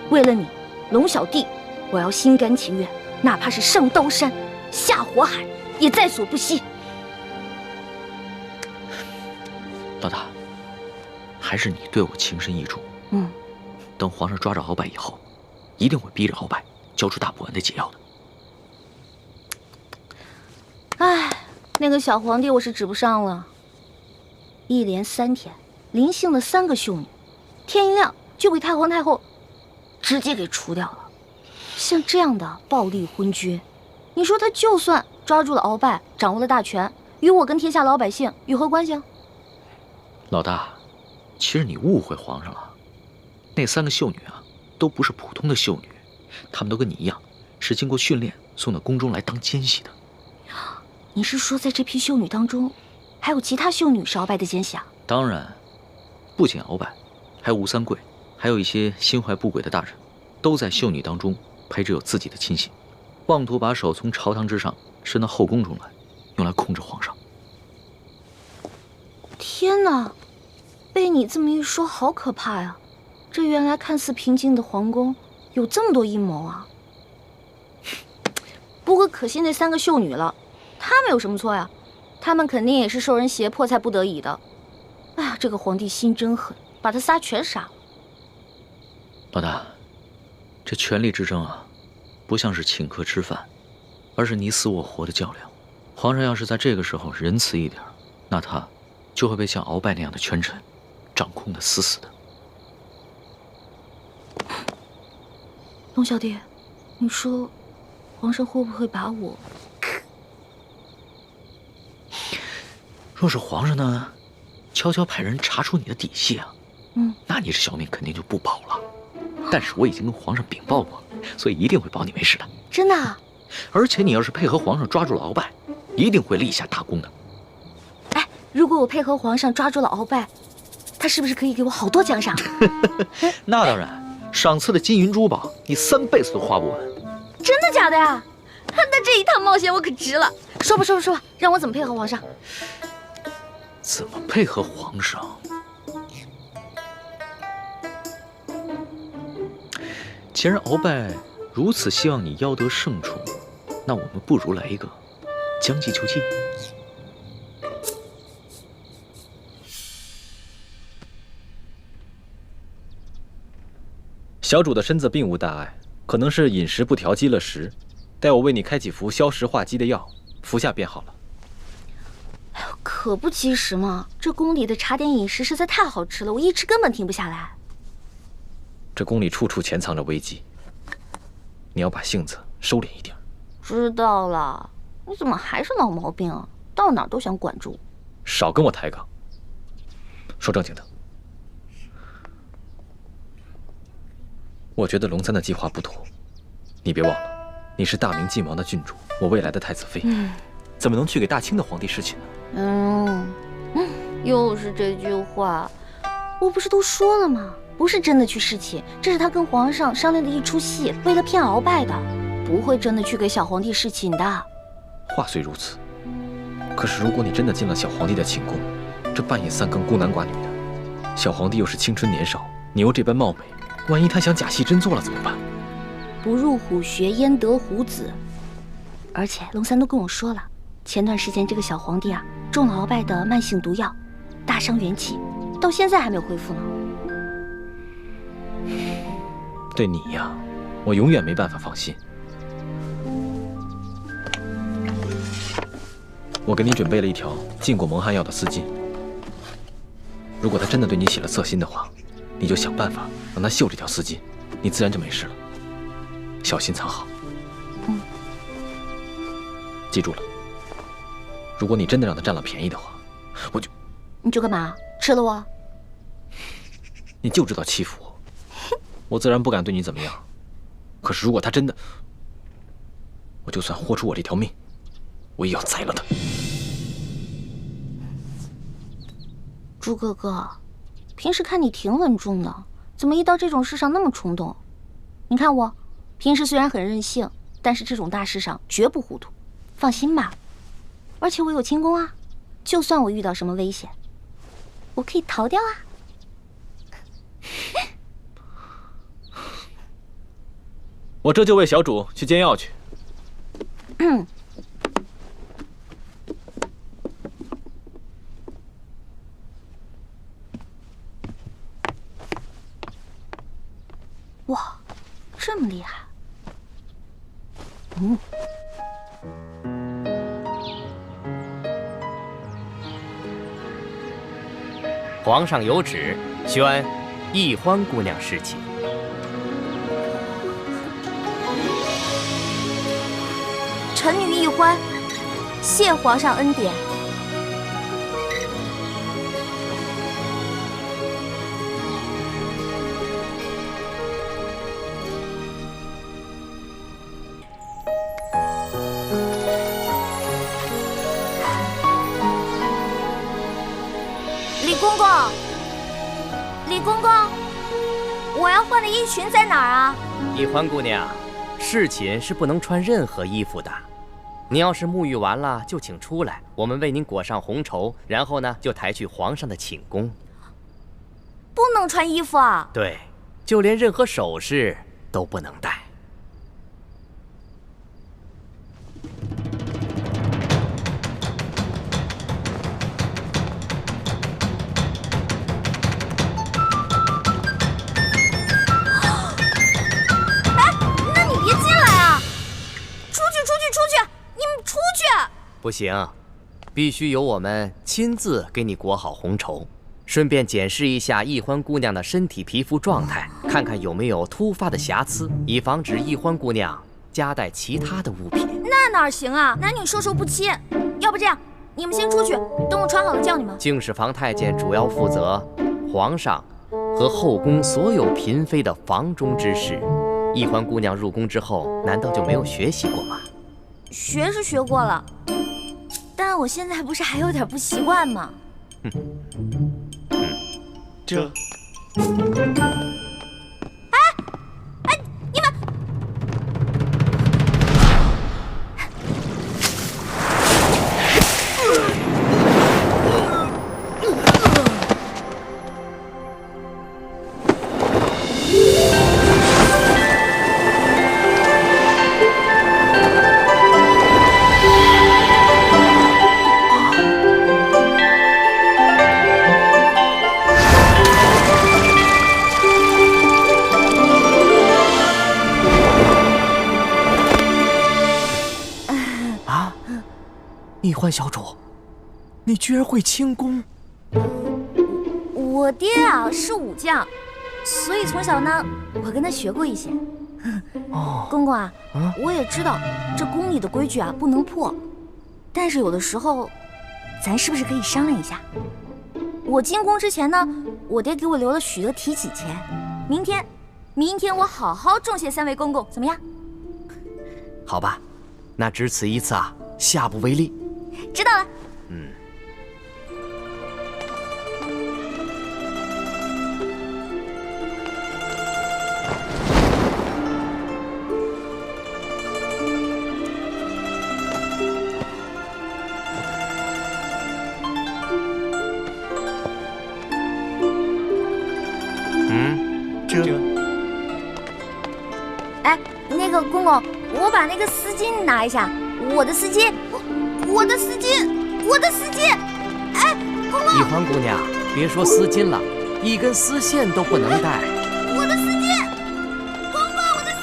A: 为了你，龙小弟，我要心甘情愿，哪怕是上刀山、下火海，也在所不惜。
C: 老大，还是你对我情深意重。等皇上抓着鳌拜以后，一定会逼着鳌拜交出大补丸的解药的。
A: 哎，那个小皇帝我是指不上了。一连3天，临幸的3个秀女，天一亮就被太皇太后直接给除掉了。像这样的暴力昏君，你说他就算抓住了鳌拜，掌握了大权，与我跟天下老百姓有何关系啊？
C: 老大，其实你误会皇上了。那3个秀女啊，都不是普通的秀女，她们都跟你一样，是经过训练送到宫中来当奸细的。
A: 你是说，在这批秀女当中，还有其他秀女是鳌拜的奸细啊？
C: 当然，不仅鳌拜，还有吴三桂，还有一些心怀不轨的大臣，都在秀女当中配置有自己的亲信，妄图把手从朝堂之上伸到后宫中来，用来控制皇上。
A: 天哪，被你这么一说，好可怕呀！这原来看似平静的皇宫，有这么多阴谋啊！不过可惜那3个秀女了，她们有什么错呀？她们肯定也是受人胁迫才不得已的。哎呀，这个皇帝心真狠，把他仨全杀了。
C: 老大，这权力之争啊，不像是请客吃饭，而是你死我活的较量。皇上要是在这个时候仁慈一点，那他就会被像鳌拜那样的权臣掌控得死死的。
A: 龙小弟，你说皇上会不会把我……
C: 若是皇上呢，悄悄派人查出你的底细啊，那你这小命肯定就不保了。但是我已经跟皇上禀报过了，所以一定会保你没事的。
A: 真的啊？
C: 而且你要是配合皇上抓住了鳌拜，一定会立下大功的。
A: 哎，如果我配合皇上抓住了鳌拜，他是不是可以给我好多奖赏？
C: 那当然，赏赐的金银珠宝，你3辈子都花不完。
A: 真的假的呀？那这一趟冒险我可值了。说吧，让我怎么配合皇上？
C: 怎么配合皇上？既然鳌拜如此希望你邀得胜处，那我们不如来一个将计就计。
M: 小主的身子并无大碍，可能是饮食不调积了食。待我为你开几服消食化积的药，服下便好了。
A: 哎呦，可不及时嘛！这宫里的茶点饮食实在太好吃了，我一吃根本停不下来。
M: 这宫里处处潜藏着危机，你要把性子收敛一点。
A: 知道了，你怎么还是老毛病啊？到哪儿都想管住。
M: 少跟我抬杠。说正经的，我觉得龙三的计划不妥。你别忘了，你是大明晋王的郡主，我未来的太子妃，怎么能去给大清的皇帝侍寝呢？
A: 又是这句话。我不是都说了吗？不是真的去侍寝，这是他跟皇上商量的一出戏，为了骗鳌拜的，不会真的去给小皇帝侍寝的。
M: 话虽如此，可是如果你真的进了小皇帝的寝宫，这半夜3更孤男寡女的，小皇帝又是青春年少，你又这般貌美，万一他想假戏真做了怎么办？
A: 不入虎穴焉得虎子。而且龙三都跟我说了，前段时间这个小皇帝啊，中了鳌拜的慢性毒药，大伤元气，到现在还没有恢复呢。
M: 对你呀，我永远没办法放心。我给你准备了一条浸过蒙汗药的丝巾，如果他真的对你起了色心的话，你就想办法让他嗅这条丝巾，你自然就没事了。小心藏好。记住了，如果你真的让他占了便宜的话，
A: 你就干嘛？吃了我？
M: 你就知道欺负我，我自然不敢对你怎么样。可是如果他真的，我就算豁出我这条命，我也要宰了他。
A: 朱哥哥，平时看你挺稳重的，怎么一到这种事上那么冲动？你看我，平时虽然很任性，但是这种大事上绝不糊涂。放心吧，而且我有轻功啊，就算我遇到什么危险，我可以逃掉啊。
M: 我这就为小主去煎药去。
A: 哇，这么厉害！
H: 皇上有旨，宣易欢姑娘侍寝。
D: 臣女易欢，谢皇上恩典。李公公，李公公，我要换的衣裙在哪儿啊？
H: 易欢姑娘，侍寝是不能穿任何衣服的。你要是沐浴完了，就请出来，我们为您裹上红绸，然后呢，就抬去皇上的寝宫。
D: 不能穿衣服啊？
H: 对，就连任何首饰都不能戴。不行，必须由我们亲自给你裹好红绸，顺便检视一下易欢姑娘的身体皮肤状态，看看有没有突发的瑕疵，以防止易欢姑娘夹带其他的物品。
D: 那哪行啊？男女授受不亲。要不这样，你们先出去，等我穿好了叫你们。
H: 敬事房太监主要负责皇上和后宫所有嫔妃的房中之事。易欢姑娘入宫之后，难道就没有学习过吗？
D: 学是学过了，
A: 但我现在不是还有点不习惯吗？
E: 这。
A: 你们！
H: 易欢小主，你居然会轻功！
A: 我爹啊是武将，所以从小呢，我跟他学过一些。公公啊，我也知道这宫里的规矩啊不能破，但是有的时候，咱是不是可以商量一下？我进宫之前呢，我爹给我留了许多提起钱，明天我好好重谢3位公公，怎么样？
H: 好吧，那只此一次啊，下不为例。
A: 知道了。哎，那个公公，我把那个丝巾拿一下，我的丝巾。我的丝巾！哎，公公！
H: 易欢姑娘，别说丝巾了，一根丝线都不能带。
A: 我的丝巾，公公，我的丝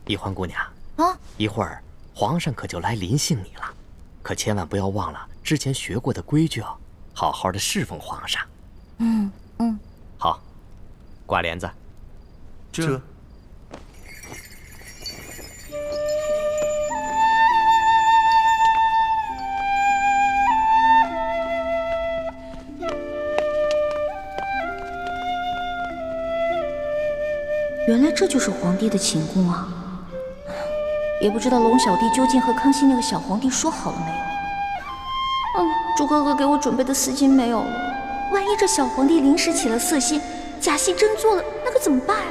H: 易欢姑娘
A: 啊，
H: 一会儿皇上可就来临幸你了，可千万不要忘了之前学过的规矩哦，好好的侍奉皇上。好，挂帘子。
E: 这。
A: 原来这就是皇帝的寝宫啊！也不知道龙小弟究竟和康熙那个小皇帝说好了没有？朱哥哥给我准备的丝巾没有了，万一这小皇帝临时起了色心，假戏真做了，那可怎么办啊？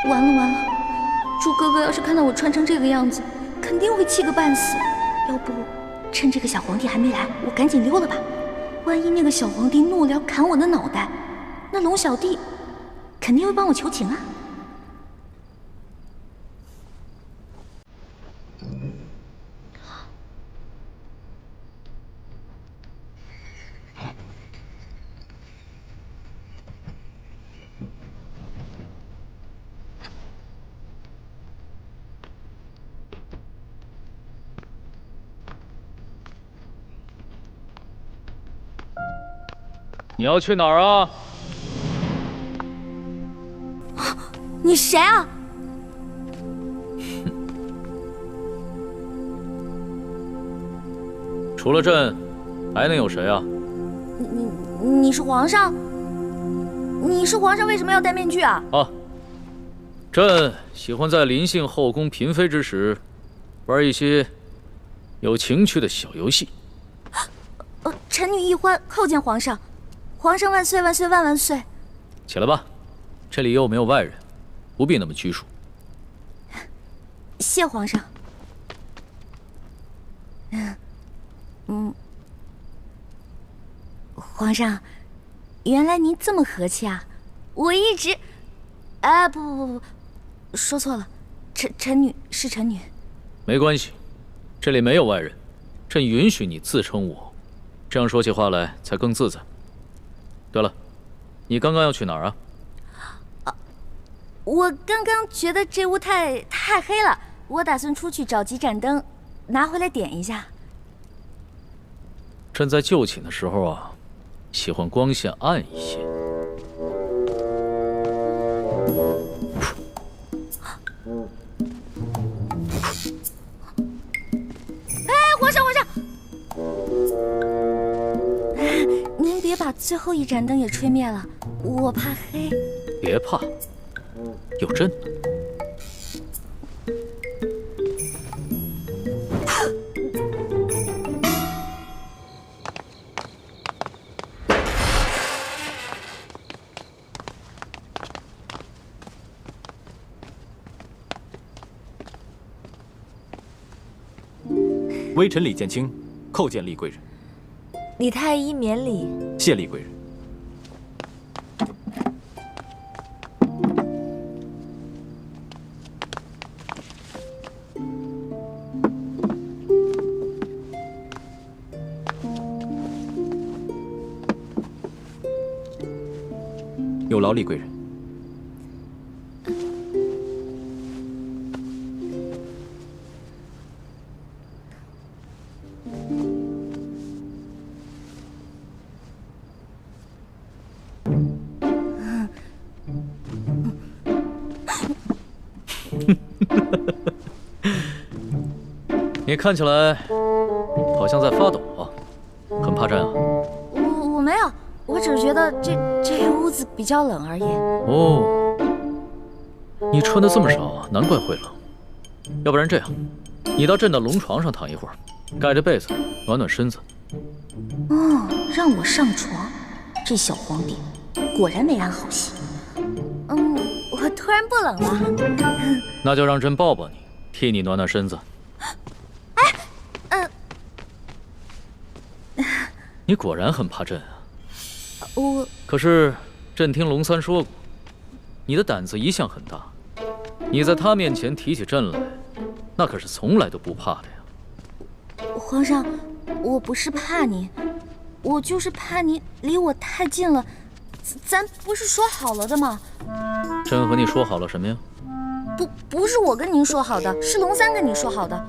A: 完了！朱哥哥要是看到我穿成这个样子，肯定会气个半死。要不趁这个小皇帝还没来，我赶紧溜了吧。万一那个小皇帝怒了砍我的脑袋，那龙小弟肯定会帮我求情啊。
C: 你要去哪儿啊？
A: 你谁啊？
C: 除了朕，还能有谁啊？
A: 你是皇上？你是皇上，为什么要戴面具啊？
C: 朕喜欢在临幸后宫嫔妃之时，玩一些有情趣的小游戏。
A: 臣女易欢叩见皇上。皇上万岁万岁万万岁！
C: 起来吧，这里又没有外人，不必那么拘束。
A: 谢皇上。皇上，原来您这么和气啊！我一直……不，说错了，臣女是臣女。
C: 没关系，这里没有外人，朕允许你自称我，这样说起话来才更自在。对了，你刚刚要去哪儿啊？
A: 我刚刚觉得这屋太黑了，我打算出去找几盏灯，拿回来点一下。
C: 朕在就寝的时候啊，喜欢光线暗一些。
A: 哎，皇上，您别把最后一盏灯也吹灭了，我怕黑。
C: 别怕，有朕呢。
M: 微臣李建清叩见厉贵人。
F: 李太医免礼。
M: 谢厉贵人。有劳厉贵人。
C: 你看起来好像在发抖啊，很怕朕啊？
A: 我没有，我只是觉得这屋子比较冷而已。
C: 哦，你穿的这么少，难怪会冷。要不然这样，你到朕的龙床上躺一会儿，盖着被子暖暖身子。
A: 哦，让我上床，这小皇帝果然没安好心。我突然不冷了。
C: 那就让朕抱抱你，替你暖暖身子。你果然很怕朕啊！可是朕听龙三说过，你的胆子一向很大，你在他面前提起朕来，那可是从来都不怕的呀。
A: 皇上，我不是怕你，我就是怕你离我太近了。咱不是说好了的吗？
C: 朕和你说好了什么呀？
A: 不是我跟您说好的，是龙三跟你说好的。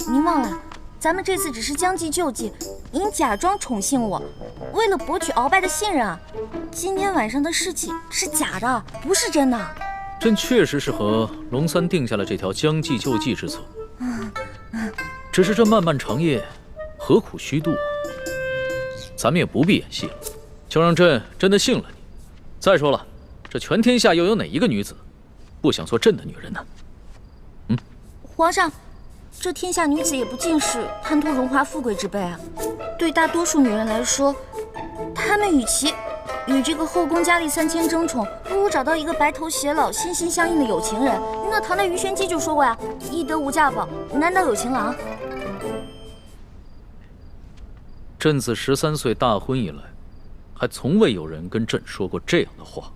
A: 您忘了，咱们这次只是将计就计，您假装宠幸我，为了博取鳌拜的信任啊。今天晚上的事情是假的，不是真的。
C: 朕确实是和龙三定下了这条将计就计之策。只是这漫漫长夜，何苦虚度？咱们也不必演戏了，就让朕真的信了你。再说了，这全天下又有哪一个女子不想做朕的女人呢？
A: 皇上，这天下女子也不尽是贪图荣华富贵之辈啊。对大多数女人来说，她们与其与这个后宫佳丽3000争宠，不如找到一个白头偕老、心心相印的有情人。那唐代鱼玄机就说过呀：“易得无价宝，难得有情郎。”
C: 朕自13岁大婚以来，还从未有人跟朕说过这样的话。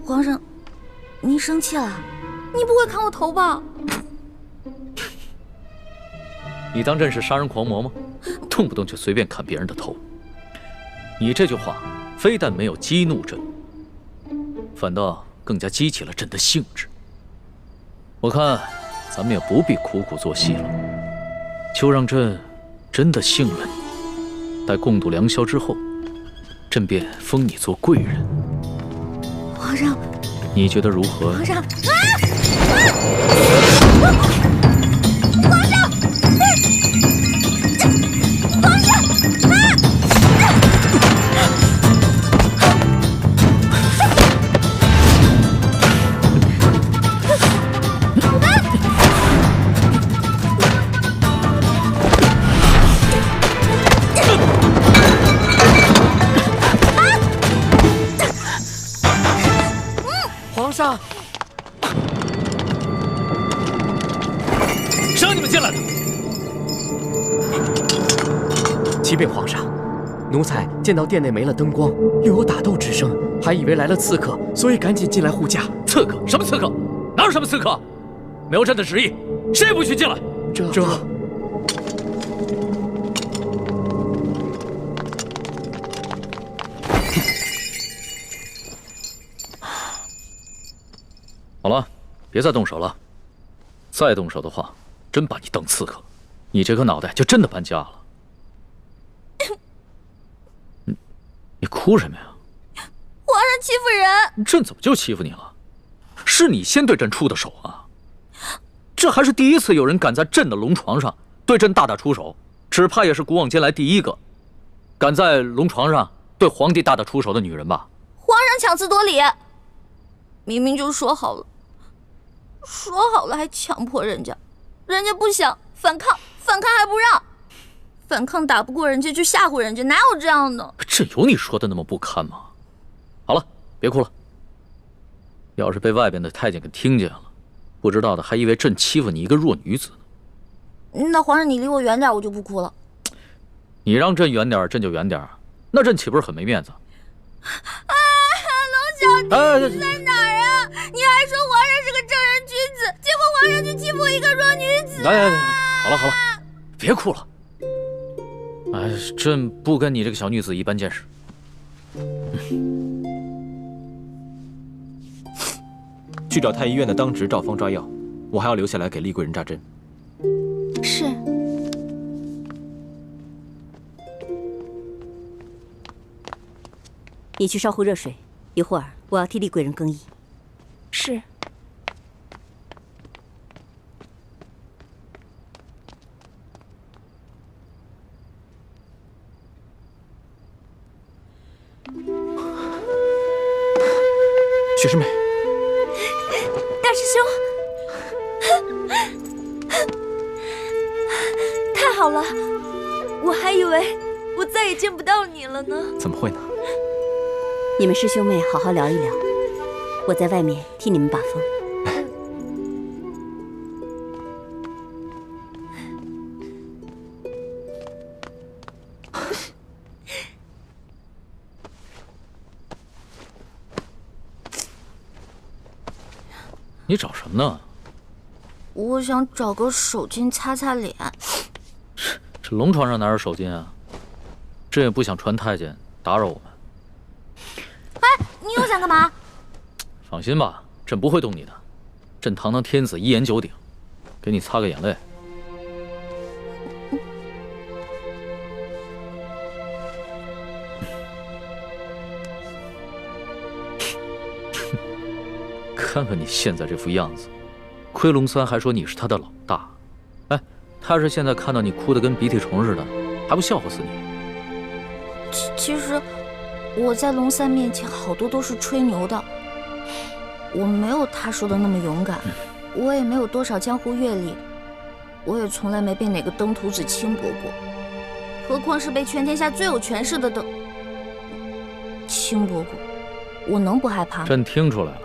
A: 皇上，您生气了？你不会砍我头吧？
C: 你当朕是杀人狂魔吗？动不动就随便砍别人的头。你这句话非但没有激怒朕，反倒更加激起了朕的兴致。我看咱们也不必苦苦做戏了，就让朕真的信了你。待共度良宵之后，朕便封你做贵人。
A: 皇上，
C: 你觉得如何？
A: 皇上，
H: 皇上，
C: 谁让你们进来的？
H: 启禀皇上，奴才见到殿内没了灯光，又有打斗之声，还以为来了刺客，所以赶紧进来护驾。
C: 刺客？什么刺客？哪有当什么刺客？没有朕的旨意，谁也不许进来。
E: 这。
C: 好了，别再动手了。再动手的话，真把你当刺客，你这颗脑袋就真的搬家了。你哭什么呀？
A: 皇上欺负人！
C: 朕怎么就欺负你了？是你先对朕出的手啊！这还是第一次有人敢在朕的龙床上对朕大打出手，只怕也是古往今来第一个敢在龙床上对皇帝大打出手的女人吧？
A: 皇上强词夺理，明明就说好了还强迫人家不想反抗还不让，反抗打不过人家就吓唬人家，哪有这样的？
C: 这有你说的那么不堪吗？好了，别哭了。要是被外边的太监给听见了，不知道的还以为朕欺负你一个弱女子呢。
A: 那皇上你离我远点，我就不哭了。
C: 你让朕远点，朕就远点，那朕岂不是很没面子？
A: 龙小弟，你在哪儿啊？你还说皇上是个正人君子，结果皇上就欺负我一个弱女子。
C: 来，好了，别哭了。朕不跟你这个小女子一般见识。
M: 去找太医院的当值赵方抓药，我还要留下来给丽贵人扎针。
D: 是。
I: 你去烧壶热水，一会儿我要替丽贵人更衣。
D: 是。
M: 雪师妹，
F: 大师兄，太好了，我还以为我再也见不到你了呢。
M: 怎么会呢？
I: 你们师兄妹好好聊一聊，我在外面替你们把风。
C: 你找什么呢？
A: 我想找个手巾擦擦脸。
C: 这龙床上哪有手巾啊？朕也不想传太监打扰我们。
A: 哎，你又想干嘛？
C: 放心吧，朕不会动你的。朕堂堂天子一言九鼎，给你擦个眼泪。看看你现在这副样子，亏龙三还说你是他的老大。哎，他是现在看到你哭得跟鼻涕虫似的，还不笑话死你？
A: 其实我在龙三面前好多都是吹牛的，我没有他说的那么勇敢，我也没有多少江湖阅历，我也从来没被哪个登徒子轻薄过，何况是被全天下最有权势的轻薄过，我能不害怕吗？
C: 朕听出来了。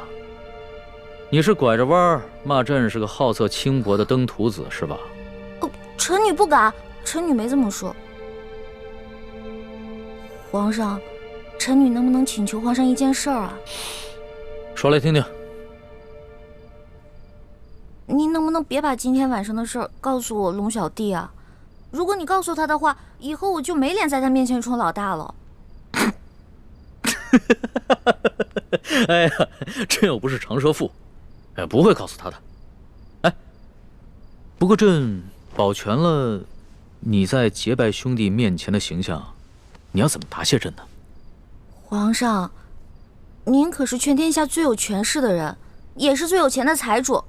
C: 你是拐着弯儿骂朕是个好色轻薄的登徒子是吧？
A: 臣女不敢，臣女没这么说。皇上，臣女能不能请求皇上一件事儿啊？
C: 说来听听。
A: 您能不能别把今天晚上的事儿告诉我龙小弟啊？如果你告诉他的话，以后我就没脸在他面前充老大了。
C: 哎呀，朕又不是长舌妇。不会告诉他的。哎，不过朕保全了你在结拜兄弟面前的形象，你要怎么答谢朕呢？
A: 皇上，您可是全天下最有权势的人，也是最有钱的财主，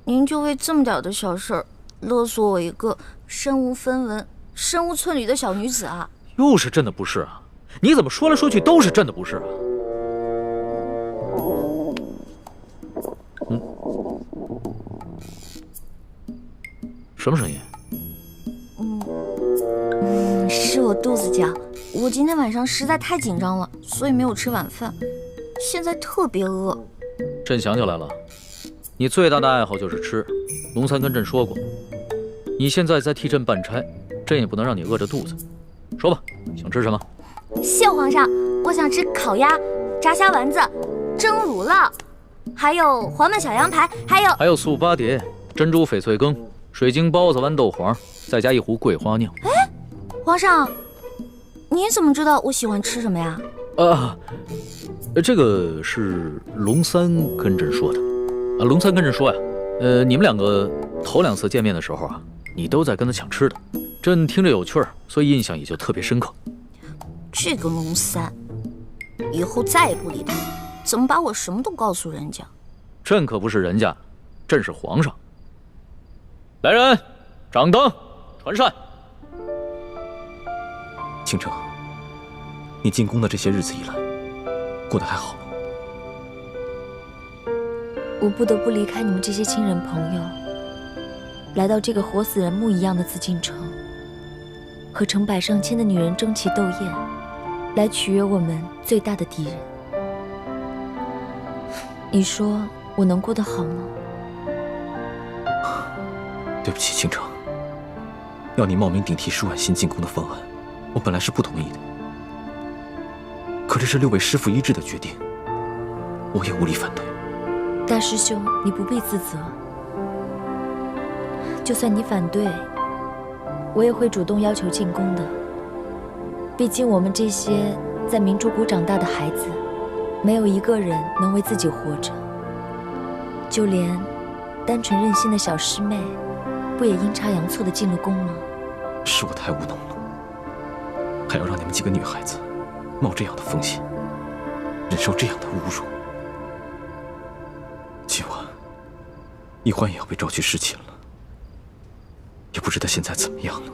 A: 您就为这么点的小事儿勒索我一个身无分文、身无寸缕的小女子啊？
C: 又是朕的不是啊！你怎么说来说去都是朕的不是啊？什么声音？
A: 是我肚子叫。我今天晚上实在太紧张了，所以没有吃晚饭，现在特别饿。
C: 朕想起来了，你最大的爱好就是吃。龙三跟朕说过，你现在在替朕办差，朕也不能让你饿着肚子。说吧，想吃什么？
A: 谢皇上，我想吃烤鸭、炸虾丸子、蒸乳酪。
D: 还有黄焖小羊排，
C: 还有素八碟、珍珠翡翠羹、水晶包子、豌豆黄，再加一壶桂花酿。
D: 哎，皇上，您怎么知道我喜欢吃什么呀？
C: 这个是龙三跟朕说的。龙三跟朕说呀，你们两个头2次见面的时候啊，你都在跟他抢吃的，朕听着有趣儿，所以印象也就特别深刻。
D: 这个龙三，以后再也不理他，怎么把我什么都告诉人家？
C: 朕可不是人家，朕是皇上。来人，掌灯，传膳。
M: 倾城，你进宫的这些日子以来，过得还好吗？
F: 我不得不离开你们这些亲人朋友，来到这个活死人墓一样的紫禁城，和成百上千的女人争奇斗艳，来取悦我们最大的敌人。你说我能过得好吗？
M: 对不起，倾城，要你冒名顶替舒婉欣进宫的方案，我本来是不同意的。可这是6位师傅一致的决定，我也无力反对。
F: 大师兄，你不必自责。就算你反对，我也会主动要求进宫的。毕竟我们这些在明珠谷长大的孩子，没有一个人能为自己活着。就连单纯任性的小师妹，不也阴差阳错的进了宫吗？
M: 是我太无能了，还要让你们几个女孩子冒这样的风险，忍受这样的侮辱。今晚，易欢也要被召去侍寝了，也不知他现在怎么样了。